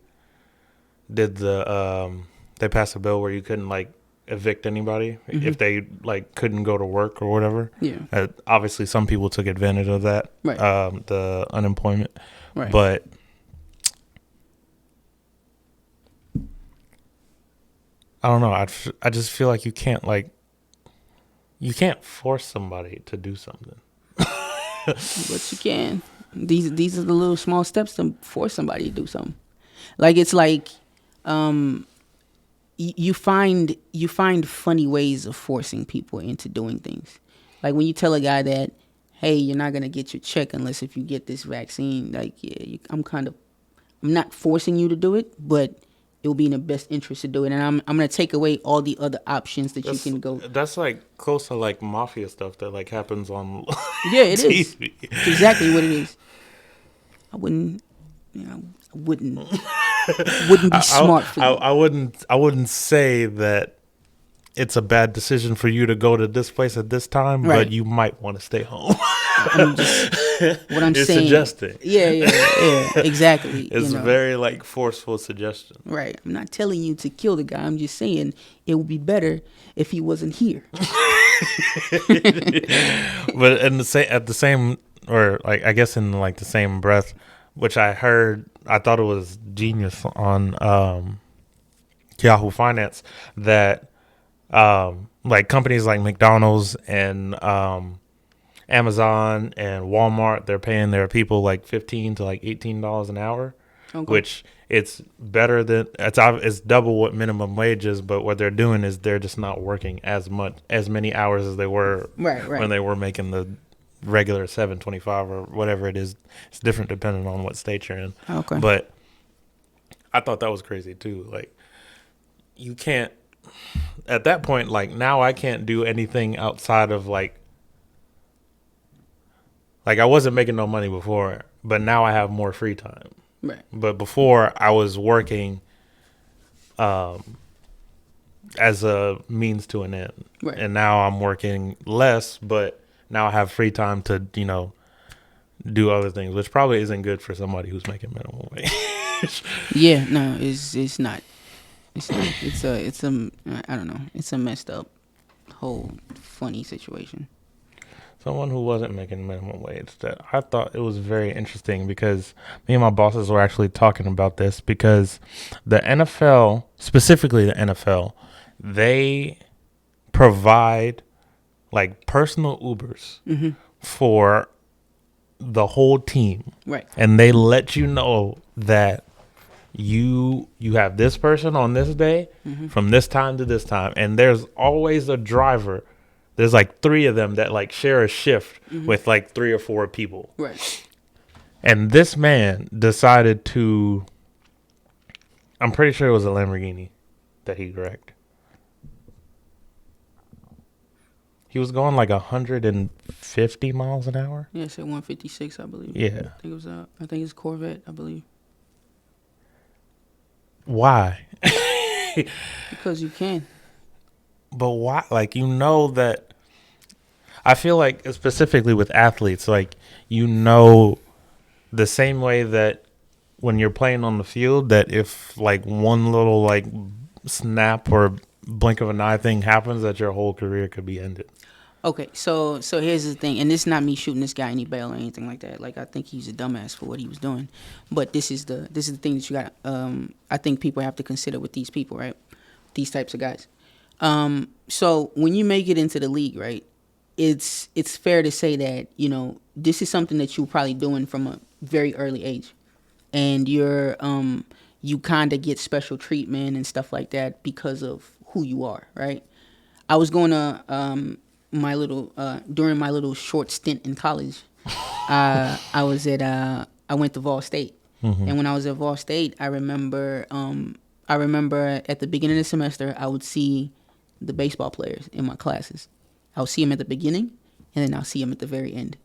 did they passed a bill where you couldn't like evict anybody if they like couldn't go to work or whatever. Yeah. Obviously, some people took advantage of that, Right. The unemployment, Right. but I don't know. I just feel like you can't force somebody to do something. But you can. These are the little small steps to force somebody to do something. Like it's like, you find funny ways of forcing people into doing things. Like when you tell a guy that, hey, you're not gonna get your check unless if you get this vaccine. Like, yeah, I'm not forcing you to do it, but it will be in the best interest to do it. And I'm gonna take away all the other options that you can go. That's like close to like mafia stuff that like happens on Yeah, it is. TV. It's exactly what it is. I wouldn't be smart for you. I wouldn't say that it's a bad decision for you to go to this place at this time, Right. but you might want to stay home. I'm just what I'm It's saying. suggesting. Yeah, exactly. It's a very like forceful suggestion. Right. I'm not telling you to kill the guy. I'm just saying it would be better if he wasn't here. But at the same, or like I guess in like the same breath, which I thought it was genius on Yahoo Finance that like companies like McDonald's and Amazon and Walmart, they're paying their people like $15 to like $18 an hour, Okay. which it's better than it's double what minimum wage is. But what they're doing is they're just not working as many hours as they were Right. when they were making the regular $7.25 or whatever it is. It's different depending on what state you're in. Okay. But I thought that was crazy too. Like you can't at that point. Like now, I can't do anything outside of like I wasn't making no money before, but now I have more free time. Right. But before I was working as a means to an end. Right. And now I'm working less, but now I have free time to, do other things, which probably isn't good for somebody who's making minimum wage. Yeah. No, it's not. It's not. It's a I don't know. It's a messed up whole funny situation. Someone who wasn't making minimum wage, that I thought it was very interesting because me and my bosses were actually talking about this because the NFL, specifically the NFL, they provide like personal Ubers for the whole team. Right. And they let you know that you have this person on this day from this time to this time. And there's always a driver. There's like 3 of them that like share a shift with like 3 or 4 people. Right. And this man decided to, I'm pretty sure it was a Lamborghini that he wrecked. He was going like 150 miles an hour. Yeah, it's at 156, I believe. Yeah. I think it's Corvette, I believe. Why? Because you can. But why? Like, that. I feel like specifically with athletes, like, the same way that when you're playing on the field, that if like one little like snap or blink of an eye thing happens, that your whole career could be ended. Okay, so here's the thing, and this is not me shooting this guy any bail or anything like that. Like, I think he's a dumbass for what he was doing, but this is the thing that you got. I think people have to consider with these people, right? These types of guys. So when you make it into the league, right? It's fair to say that this is something that you're probably doing from a very early age, and you kind of get special treatment and stuff like that because of who you are, right? I was going to during my little short stint in college, I went to Vol State, and when I was at Vol State, I remember at the beginning of the semester I would see the baseball players in my classes. I would see them at the beginning, and then I'll see them at the very end.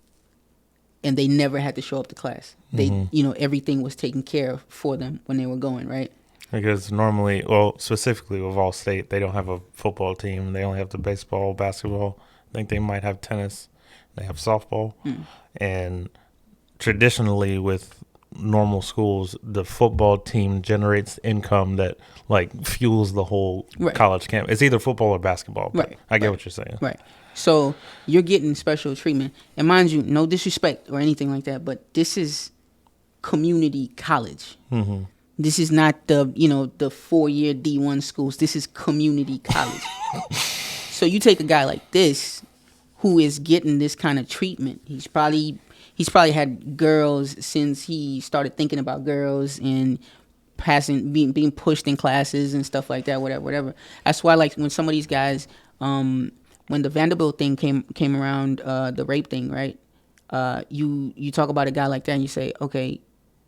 And they never had to show up to class. They, you know, everything was taken care of for them when they were going, right? Because normally, well, specifically with All State, they don't have a football team. They only have the baseball, basketball. I think they might have tennis. They have softball. And traditionally with normal schools, the football team generates income that, like, fuels the whole college camp. It's either football or basketball. But I get what you're saying. Right. So you're getting special treatment. And mind you, no disrespect or anything like that, but this is community college. This is not the, you know, the 4-year D1 schools. This is community college. So you take a guy like this who is getting this kind of treatment. He's probably had girls since he started thinking about girls and being pushed in classes and stuff like that, whatever. That's why, like, when some of these guys, when the Vanderbilt thing came around, the rape thing, right? You talk about a guy like that and you say, okay,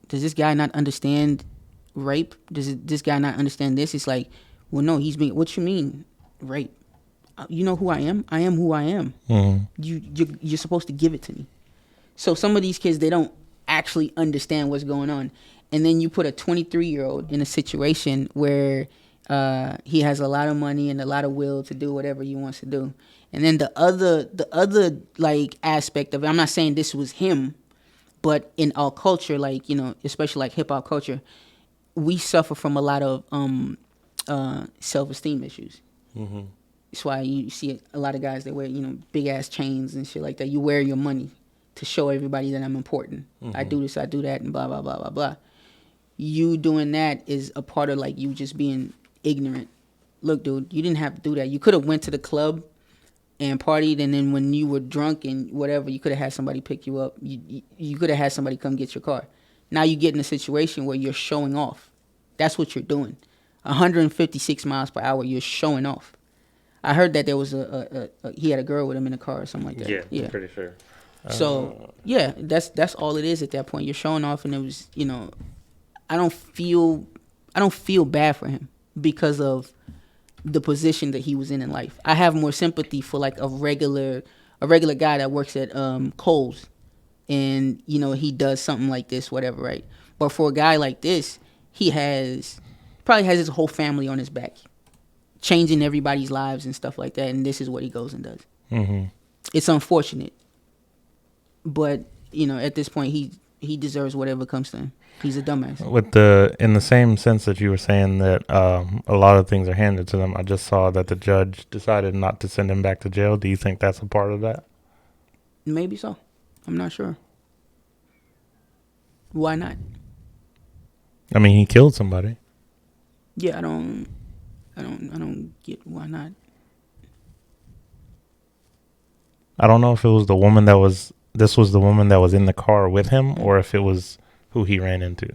does this guy not understand rape? Does this guy not understand this? It's like, well, no, what you mean rape? You know who I am? I am who I am. You're supposed to give it to me. So some of these kids, they don't actually understand what's going on. And then you put a 23-year-old in a situation where he has a lot of money and a lot of will to do whatever he wants to do. And then the other like aspect of it, I'm not saying this was him, but in our culture, like, you know, especially like hip hop culture, we suffer from a lot of self-esteem issues. That's why you see a lot of guys that wear, you know, big ass chains and shit like that. You wear your money to show everybody that I'm important. I do this, I do that, and blah blah blah blah blah. You doing that is a part of, like, you just being ignorant. Look, dude, you didn't have to do that. You could have went to the club and partied, and then when you were drunk and whatever, you could have had somebody pick you up. You could have had somebody come get your car. Now you get in a situation where you're showing off. That's what you're doing. 156 miles per hour, you're showing off. I heard that there was he had a girl with him in the car or something like that. Yeah. Pretty sure. So yeah, that's all it is at that point. You're showing off, and it was, you know, I don't feel bad for him because of the position that he was in life. I have more sympathy for, like, a regular guy that works at Kohl's, and, you know, he does something like this, whatever, right? But for a guy like this, he probably has his whole family on his back, changing everybody's lives and stuff like that, and this is what he goes and does. It's unfortunate, but, you know, at this point, he deserves whatever comes to him. He's a dumbass. In the same sense that you were saying that a lot of things are handed to them, I just saw that the judge decided not to send him back to jail. Do you think that's a part of that? Maybe so. I'm not sure. Why not? I mean, he killed somebody. Yeah, I don't get why not. I don't know if it was the woman this was the woman that was in the car with him, or if it was who he ran into.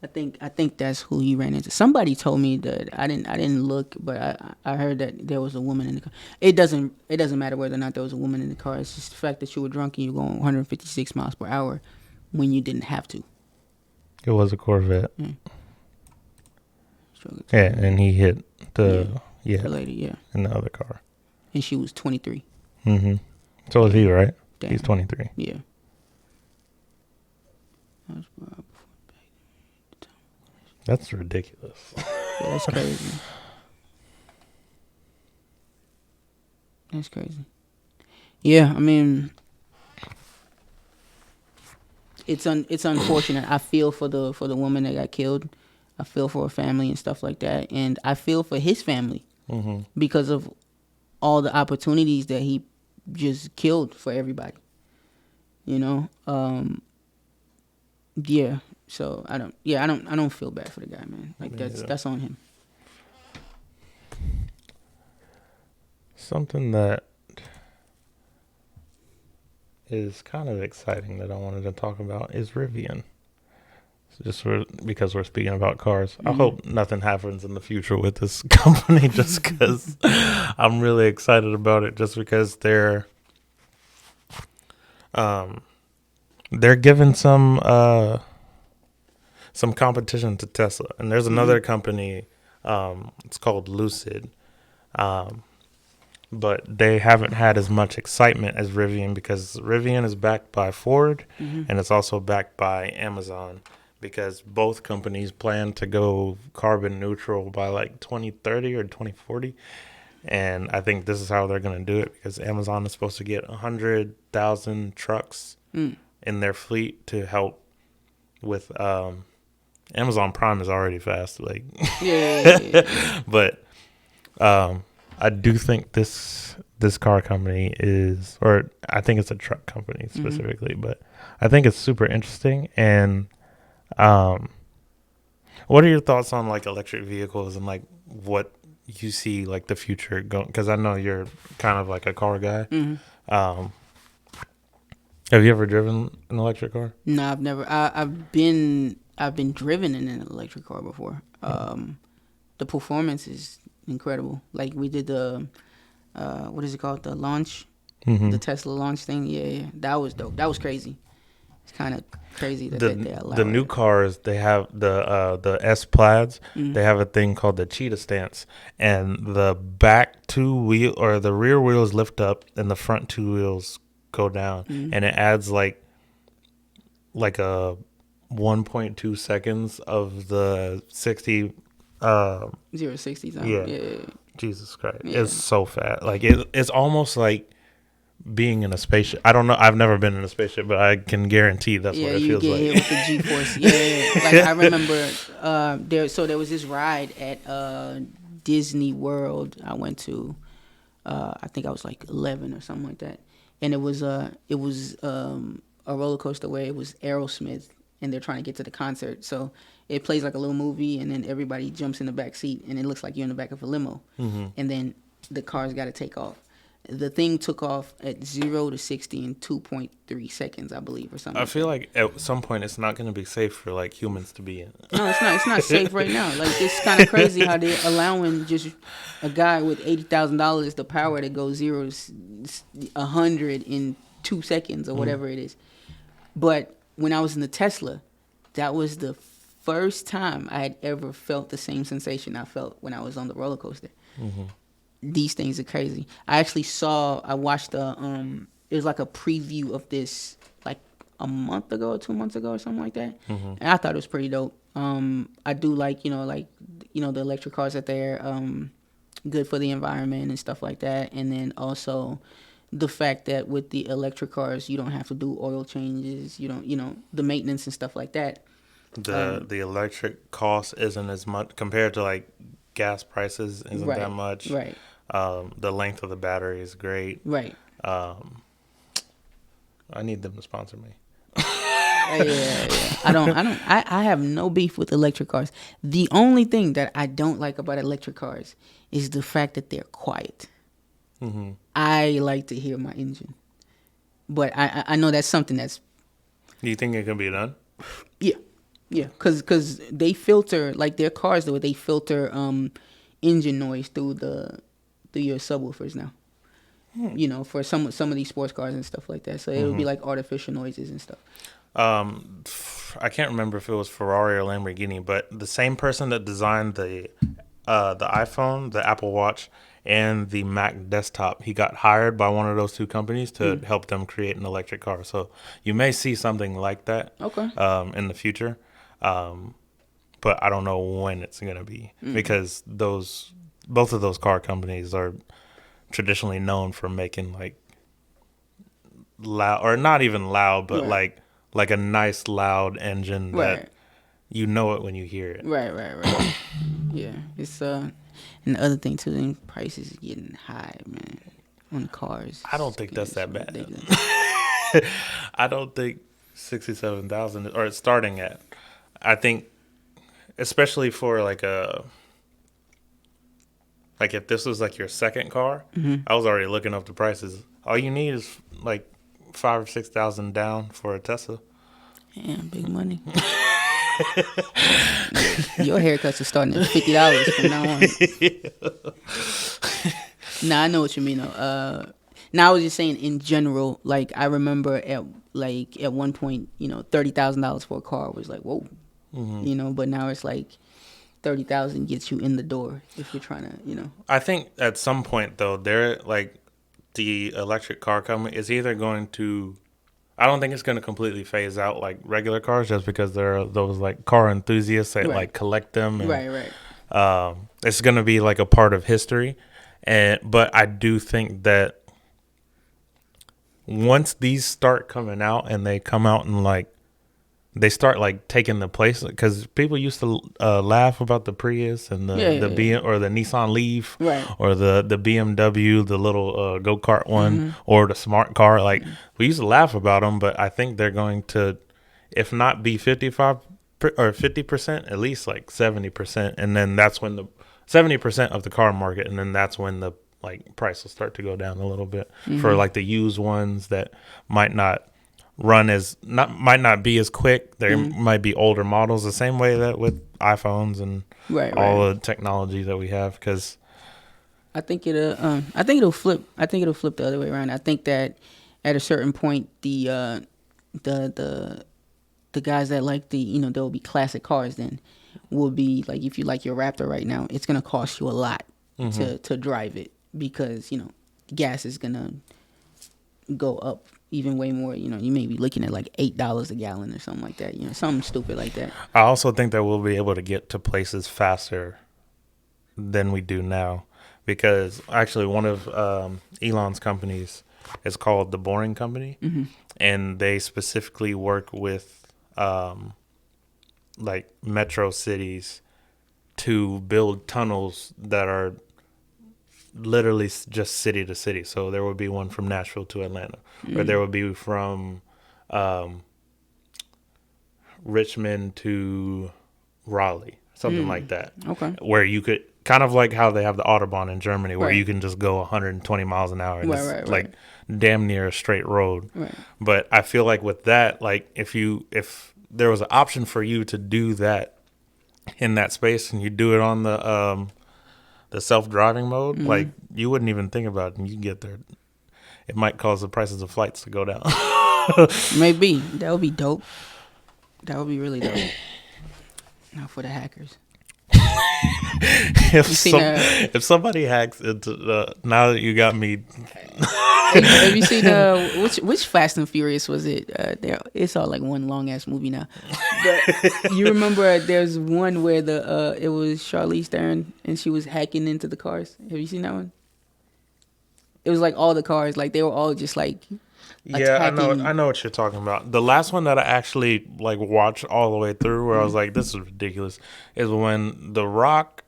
I think that's who he ran into. Somebody told me that. I didn't look, but I heard that there was a woman in the car. It doesn't matter whether or not there was a woman in the car. It's just the fact that you were drunk and you were going 156 miles per hour when you didn't have to. It was a Corvette. Yeah, and he hit the lady, in the other car. And she was 23. So was he, right? Damn. He's 23. Yeah. That's ridiculous. Yeah, that's crazy. That's crazy. Yeah, I mean, it's unfortunate. I feel for the woman that got killed. I feel for her family and stuff like that, and I feel for his family because of all the opportunities that he just killed for everybody. You know, yeah. So I don't feel bad for the guy, man. Like, that's on him. Something that is kind of exciting that I wanted to talk about is Rivian. Just because we're speaking about cars. I hope nothing happens in the future with this company, just because I'm really excited about it, just because they're giving some competition to Tesla. And there's another company, it's called Lucid. but they haven't had as much excitement as Rivian because Rivian is backed by Ford and it's also backed by Amazon because both companies plan to go carbon neutral by like 2030 or 2040. And I think this is how they're going to do it because Amazon is supposed to get 100,000 trucks in their fleet to help with Amazon Prime is already fast, like but I do think this car company is, or I think it's a truck company specifically, but I think it's super interesting. And what are your thoughts on like electric vehicles and like what you see like the future going? Because I know you're kind of like a car guy. Have you ever driven an electric car? No, I've never. I've been driven in an electric car before. The performance is incredible. Like we did the what is it called? The launch, the Tesla launch thing. Yeah, that was dope. That was crazy. It's kind of crazy that they allow the new cars. They have the S Plaids. They have a thing called the cheetah stance, and the back two wheel or the rear wheels lift up, and the front two wheels go down, and it adds like a 1.2 seconds of the 60 0-60 zone. Yeah. Jesus Christ. It's so fast. Like it's almost like being in a spaceship. I don't know. I've never been in a spaceship, but I can guarantee that's what it feels like. Yeah, you get hit with the G-force. Yeah. Like I remember there was this ride at Disney World I went to. I think I was like 11 or something like that. And it was a roller coaster where it was Aerosmith and they're trying to get to the concert. So it plays like a little movie and then everybody jumps in the back seat and it looks like you're in the back of a limo. And then the car's got to take off. The thing took off at 0 to 60 in 2.3 seconds, I believe, or something. I feel like at some point it's not going to be safe for like humans to be in. No, it's not. It's not safe right now. Like it's kind of crazy how they're allowing just a guy with $80,000 the power to go 0 to 100 in 2 seconds or whatever it is. But when I was in the Tesla, that was the first time I had ever felt the same sensation I felt when I was on the roller coaster. These things are crazy. I watched it was like a preview of this like a month ago or 2 months ago or something like that. And I thought it was pretty dope. I do like the electric cars that they're good for the environment and stuff like that. And then also the fact that with the electric cars, you don't have to do oil changes. You don't, the maintenance and stuff like that. The electric cost isn't as much compared to like gas prices isn't that much. Right. The length of the battery is great. Right. I need them to sponsor me. Yeah. I have no beef with electric cars. The only thing that I don't like about electric cars is the fact that they're quiet. I like to hear my engine. But I know that's something that's... Do you think it can be done? Yeah. Yeah, because they filter, like their cars, though, they filter engine noise through your subwoofers now. For some of these sports cars and stuff like that. So it would be like artificial noises and stuff. I can't remember if it was Ferrari or Lamborghini, but the same person that designed the iPhone, the Apple Watch, and the Mac desktop, he got hired by one of those two companies to help them create an electric car. So you may see something like that in the future. But I don't know when it's going to be because both of those car companies are traditionally known for making like loud, or not even loud, but like a nice loud engine that you know it when you hear it. Right. Yeah, it's and the other thing too, the prices is getting high, man, on cars. I don't think that's that bad. I don't think 67,000 or it's starting at. I think, especially for like if this was like your second car, I was already looking up the prices. All you need is like 5,000 or 6,000 down for a Tesla. Yeah, big money. Your haircuts are starting at $50 from now on. Nah, I know what you mean though. Now I was just saying in general, like I remember at one point, $30,000 for a car was like whoa. But now it's like 30,000 gets you in the door if you're trying to, you know. I think at some point though, they're like the electric car company is either going to. I don't think it's going to completely phase out like regular cars just because there are those like car enthusiasts that like collect them. And, Right. It's going to be like a part of history, but I do think that once these start coming out and they come out and like they start like taking the place, because people used to laugh about the Prius and the or the Nissan Leaf, right, or the BMW, the little go-kart one, or the smart car. Like we used to laugh about them, but I think they're going to, if not be 55 or 50%, at least like 70%, and then that's when the 70% of the car market, and then that's when the like price will start to go down a little bit for like the used ones that might not might not be as quick. There might be older models, the same way that with iPhones and all the technology that we have. Because I think it'll flip. I think it'll flip the other way around. I think that at a certain point, the guys that like there'll be classic cars. Then will be like, if you like your Raptor right now, it's gonna cost you a lot to drive it, because gas is gonna go up even way more. You may be looking at like $8 a gallon or something like that. Something stupid like that. I also think that we'll be able to get to places faster than we do now, because actually one of Elon's companies is called the Boring Company, and they specifically work with like metro cities to build tunnels that are literally just city to city. So there would be one from Nashville to Atlanta, or there would be from Richmond to Raleigh, something like that. Okay. Where you could, kind of like how they have the Autobahn in Germany, where you can just go 120 miles an hour and it's like damn near a straight road. Right. But I feel like with that, like if there was an option for you to do that in that space, and you do it on the self-driving mode, like you wouldn't even think about it, and you get there. It might cause the prices of flights to go down. Maybe. That would be dope. That would be really dope. Not for the hackers. If somebody hacks into now that you got me. Have you seen which Fast and Furious was it? It's all like one long ass movie now. But you remember there's one where it was Charlize Theron and she was hacking into the cars. Have you seen that one? It was like all the cars, like they were all just like attacking. I know what you're talking about. The last one that I actually like watched all the way through, where I was like, this is ridiculous, is when The Rock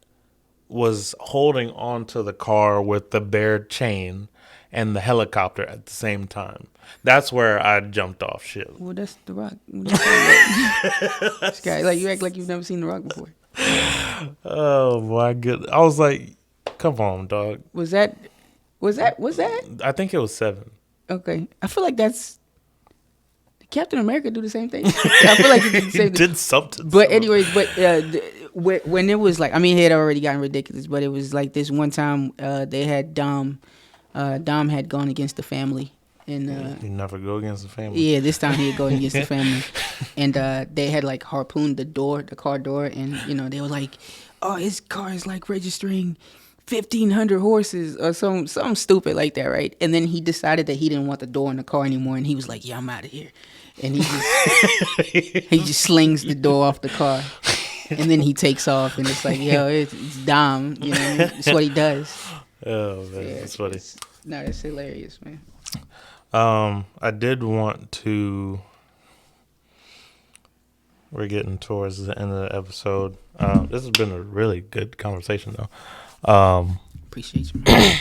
was holding onto the car with the bare chain and the helicopter at the same time. That's where I jumped off shit. Well, that's The Rock. This guy, like, you act like you've never seen The Rock before. Oh my goodness! I was like, come on, dog. Was that? I think it was 7. Okay, I feel like that's Captain America do the same thing. I feel like he did the same thing. Did something. But anyways, when it was like, I mean, it had already gotten ridiculous, but it was like this one time they had Dom had gone against the family. And you never go against the family. Yeah, this time he had gone against the family. And they had like harpooned the car door, and they were like, oh, his car is like registering 1,500 horses or something stupid like that, right? And then he decided that he didn't want the door in the car anymore, and he was like, yeah, I'm out of here. And he just slings the door off the car, and then he takes off, and it's like, yo, it's Dom, it's what he does. Oh man, that's funny. It's hilarious, man. I did want to. We're getting towards the end of the episode. This has been a really good conversation, though. Appreciate you, man.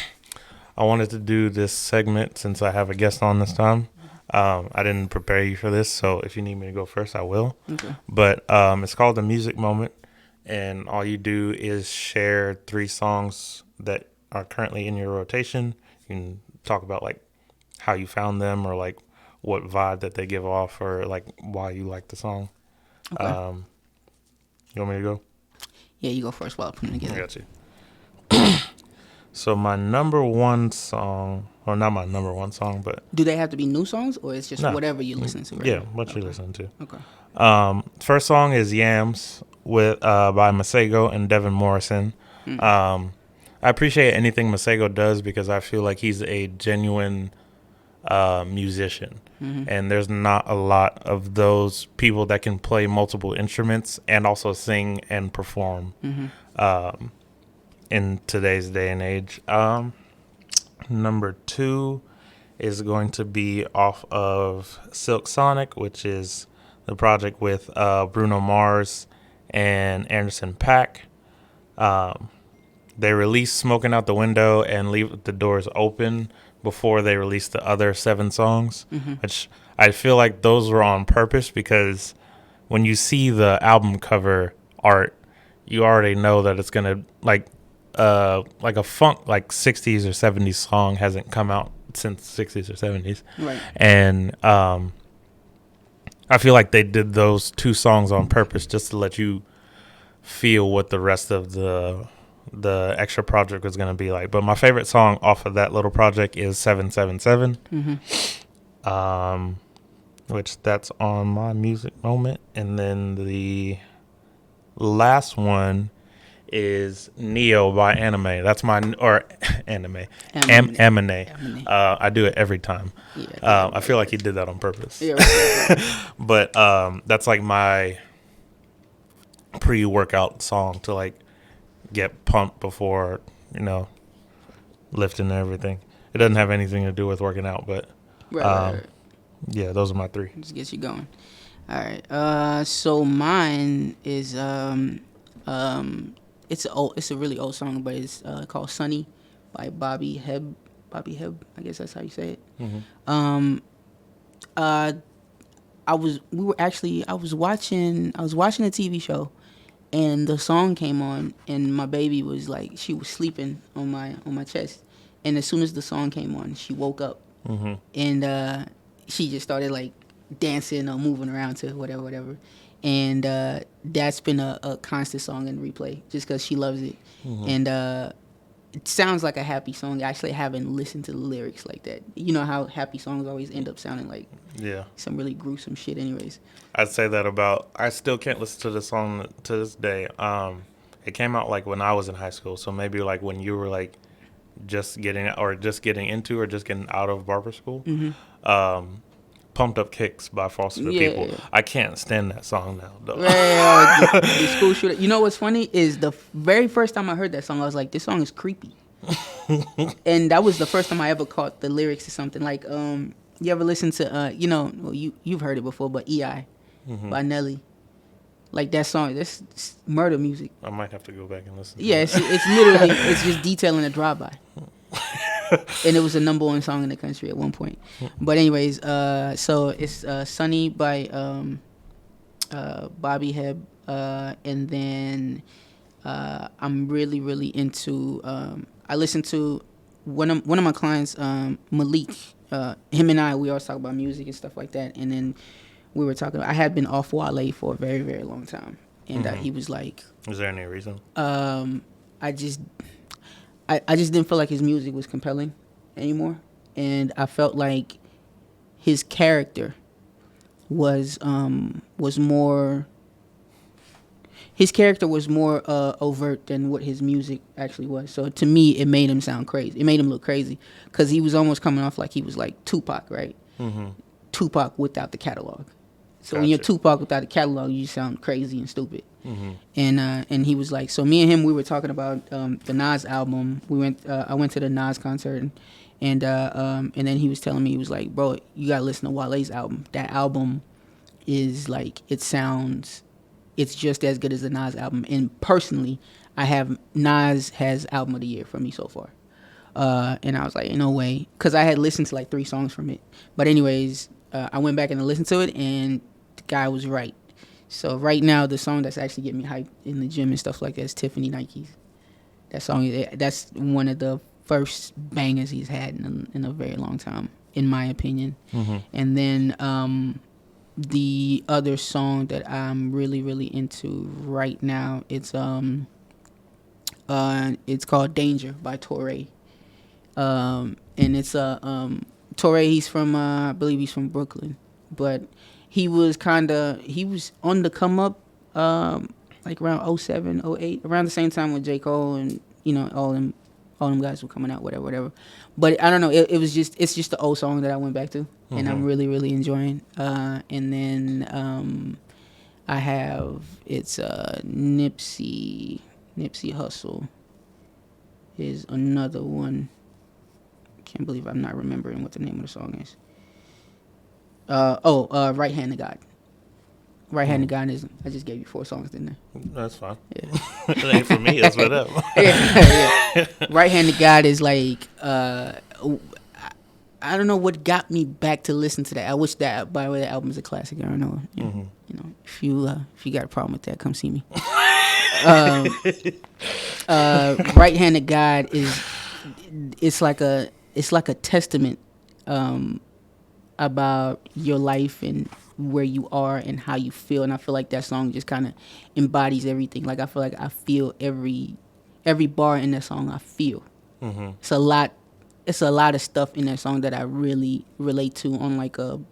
I wanted to do this segment since I have a guest on this time. I didn't prepare you for this, so if you need me to go first, I will. Okay. But it's called the Music Moment, and all you do is share 3 songs that are currently in your rotation. You can talk about like how you found them, or like what vibe that they give off, or like why you like the song. Okay. You want me to go? Yeah, you go first while I put it together. I got you. So my number one song, or not my number one song, but do they have to be new songs, or it's just whatever you listen to? Right? Yeah, what you listen to. Okay. First song is Yamz, with by Masego and Devin Morrison. I appreciate anything Masego does because I feel like he's a genuine musician. And there's not a lot of those people that can play multiple instruments and also sing and perform in today's day and age. Number 2 is going to be off of Silk Sonic, which is the project with Bruno Mars and Anderson Paak. They released Smoking Out the Window and Leave the Doors Open before they released the other 7 songs, which I feel like those were on purpose because when you see the album cover art, you already know that it's going to like a funk like 60s or 70s song hasn't come out since 60s or 70s. Right. And I feel like they did those 2 songs on purpose just to let you feel what the rest of the extra project was going to be like. But my favorite song off of that little project is 777, which that's on my music moment. And then the last one is Neo by Anime. That's my Anime. Amine. I do it every time. Yeah, I feel like he did that on purpose. Yeah, right. But that's like my pre-workout song to like get pumped before, lifting and everything. It doesn't have anything to do with working out, but right. Yeah, those are my 3. Just gets you going. All right. So mine is it's a really old song, but it's called Sunny by Bobby Heb. I guess that's how you say it. I was watching a TV show, and the song came on, and my baby was like, she was sleeping on my chest, and as soon as the song came on, she woke up, and she just started like dancing or moving around to whatever. And that's been a constant song in replay just because she loves it. And it sounds like a happy song. I actually haven't listened to the lyrics like that. You know how happy songs always end up sounding like some really gruesome shit anyways. I'd say that about, I still can't listen to the song to this day. It came out like when I was in high school. So maybe like when you were like just getting into or just getting out of barber school. Pumped Up Kicks by Foster the People. Yeah. I can't stand that song now, though. The school shooter. You know what's funny is the very first time I heard that song, I was like, this song is creepy. And that was the first time I ever caught the lyrics to something. Like, you ever listen to, you've heard it before, but EI by Nelly. Like that song, that's murder music. I might have to go back and listen. Yeah, it's literally, it's just detailing a drive-by. And it was the number 1 song in the country at one point. But anyways, so it's Sunny by Bobby Heb, and then I'm really, really into. I listen to one of my clients, Malik. Him and we always talk about music and stuff like that. And then we were talking. I had been off Wale for a very, very long time, and he was like, "Is there any reason?" I just didn't feel like his music was compelling anymore, and I felt like his character was more overt than what his music actually was. So to me, it made him sound crazy. It made him look crazy because he was almost coming off like he was like Tupac, right? Tupac without the catalog. So when you're Tupac without a catalog, you sound crazy and stupid. And he was like, so me and him, we were talking about the Nas album. I went to the Nas concert, and then he was telling me, he was like, bro, you gotta listen to Wale's album. That album is like, it's just as good as the Nas album. And personally, Nas has album of the year for me so far. And I was like, no way, because I had listened to like 3 songs from it. But anyways, I went back and listened to it, and the guy was right. So right now, the song that's actually getting me hyped in the gym and stuff like that is Tiffany Nikes. That song, that's one of the first bangers he's had in a very long time, in my opinion. And then the other song that I'm really, really into right now, it's called Danger by Torre. And it's Torre, he's from I believe he's from Brooklyn, but he was on the come up like around 07, 08, around the same time when J. Cole and, all them guys were coming out, whatever. But I don't know, it's just the old song that I went back to, and I'm really, really enjoying. And then I have, it's Nipsey Hustle is another one. Can't believe I'm not remembering what the name of the song is. Right Hand to God. Right Hand to God is, I just gave you 4 songs, didn't I? That's fine. Yeah. It ain't for me, it's for them. yeah. Right Hand to God is like, I don't know what got me back to listen to that. I wish that, by the way, that album is a classic. I don't know. If you got a problem with that, come see me. Right Hand to God it's like a testament about your life and where you are and how you feel, and I feel like that song just kind of embodies everything. Like I feel like I feel every bar in that song. I feel it's a lot of stuff in that song that I really relate to on like on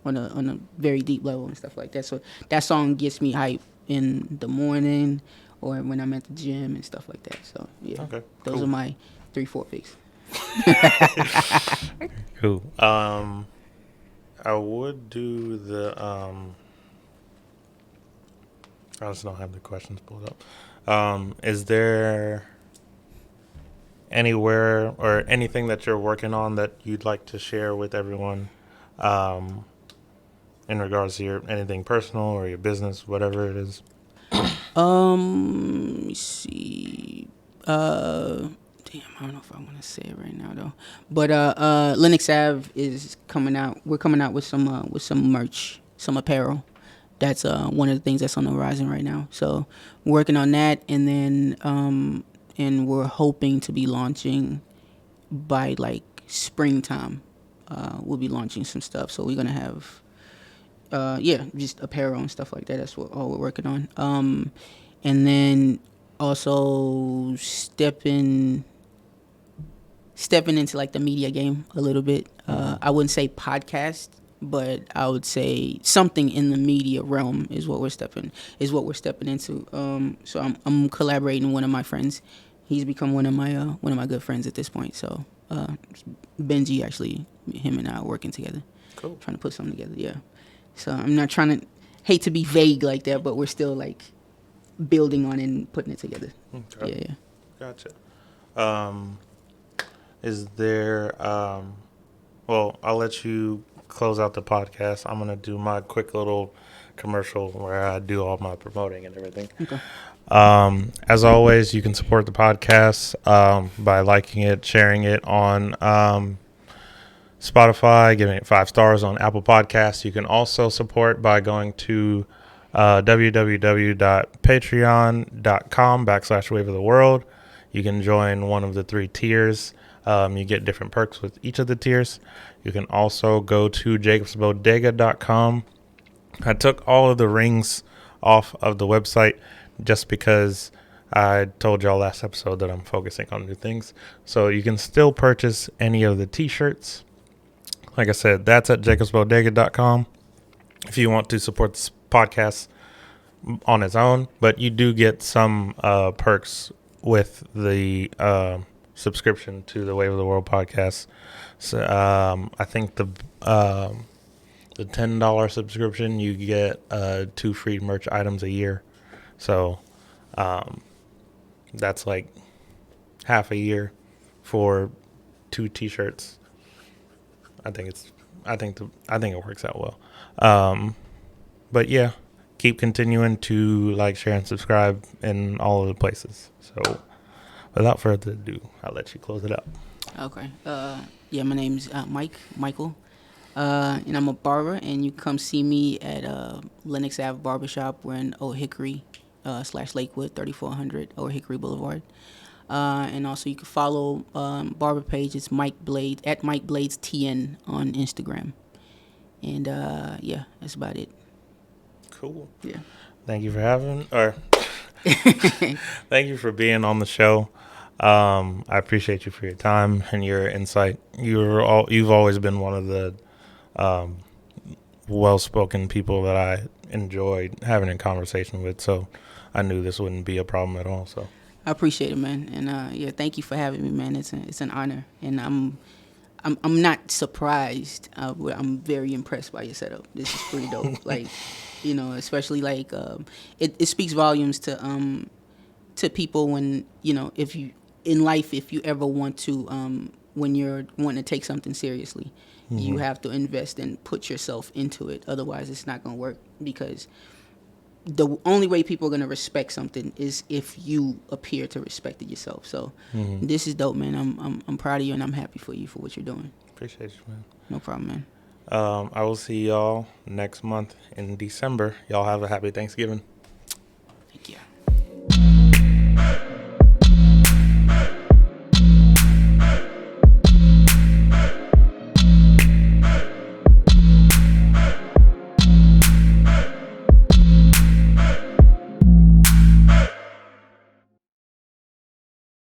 a very deep level and stuff like that. So that song gets me hype in the morning or when I'm at the gym and stuff like that. So yeah, okay, those are my 3-4 picks. Cool. I would do the I just don't have the questions pulled up. Is there anywhere or anything that you're working on that you'd like to share with everyone, in regards to your anything personal or your business, whatever it is? Let me see. Damn, I don't know if I want to say it right now though. But Lenix Ave is coming out. We're coming out with some merch, some apparel. That's one of the things that's on the horizon right now. So we're working on that, and then and we're hoping to be launching by like springtime. We'll be launching some stuff. So we're gonna have just apparel and stuff like that. That's what all we're working on. And then also stepping into like the media game a little bit. I wouldn't say podcast, but I would say something in the media realm is what we're stepping into. So I'm collaborating with one of my friends. He's become one of my good friends at this point. So Benji, actually, him and I are working together. Cool. Trying to put something together. Yeah. So I'm not trying to hate to be vague like that, but we're still like building on it and putting it together. Okay. Yeah. Gotcha. Is there well, I'll let you close out the podcast. I'm gonna do my quick little commercial where I do all my promoting and everything. Okay. As always, you can support the podcast by liking it, sharing it on Spotify, giving it 5 stars on Apple Podcasts. You can also support by going to www.patreon.com/Wave of the World. You can join one of the 3 tiers. You get different perks with each of the tiers. You can also go to jacobsbodega.com. I took all of the rings off of the website just because I told y'all last episode that I'm focusing on new things. So you can still purchase any of the t-shirts. Like I said, that's at jacobsbodega.com if you want to support this podcast on its own. But you do get some perks with the subscription to the Wave of the World podcast. So I think the $10 subscription, you get 2 free merch items a year. So that's like half a year for 2 t-shirts. I think it works out well. But yeah, keep continuing to like, share, and subscribe in all of the places. So without further ado, I'll let you close it out. Okay. My name's Michael. And I'm a barber, and you come see me at Lenix Ave Barbershop. We're in Old Hickory / Lakewood, 3400 Old Hickory Boulevard. And also you can follow barber page. It's Mike Blades at Mike Blades TN on Instagram. And that's about it. Cool. Yeah. Thank you for thank you for being on the show. I appreciate you for your time and your insight. You've always been one of the well-spoken people that I enjoyed having a conversation with. So I knew this wouldn't be a problem at all. So I appreciate it, man. And yeah, thank you for having me, man. It's an honor, and I'm not surprised. But I'm very impressed by your setup. This is pretty dope. Like, you know, especially like it speaks volumes to people when, you know, if you in life, if you ever want to when you're wanting to take something seriously, you have to invest and put yourself into it. Otherwise, it's not going to work, because the only way people are going to respect something is if you appear to respect it yourself. So this is dope, man. I'm proud of you, and I'm happy for you for what you're doing. appreciate you, man. No problem, man. I will see y'all next month in December. Y'all have a happy Thanksgiving.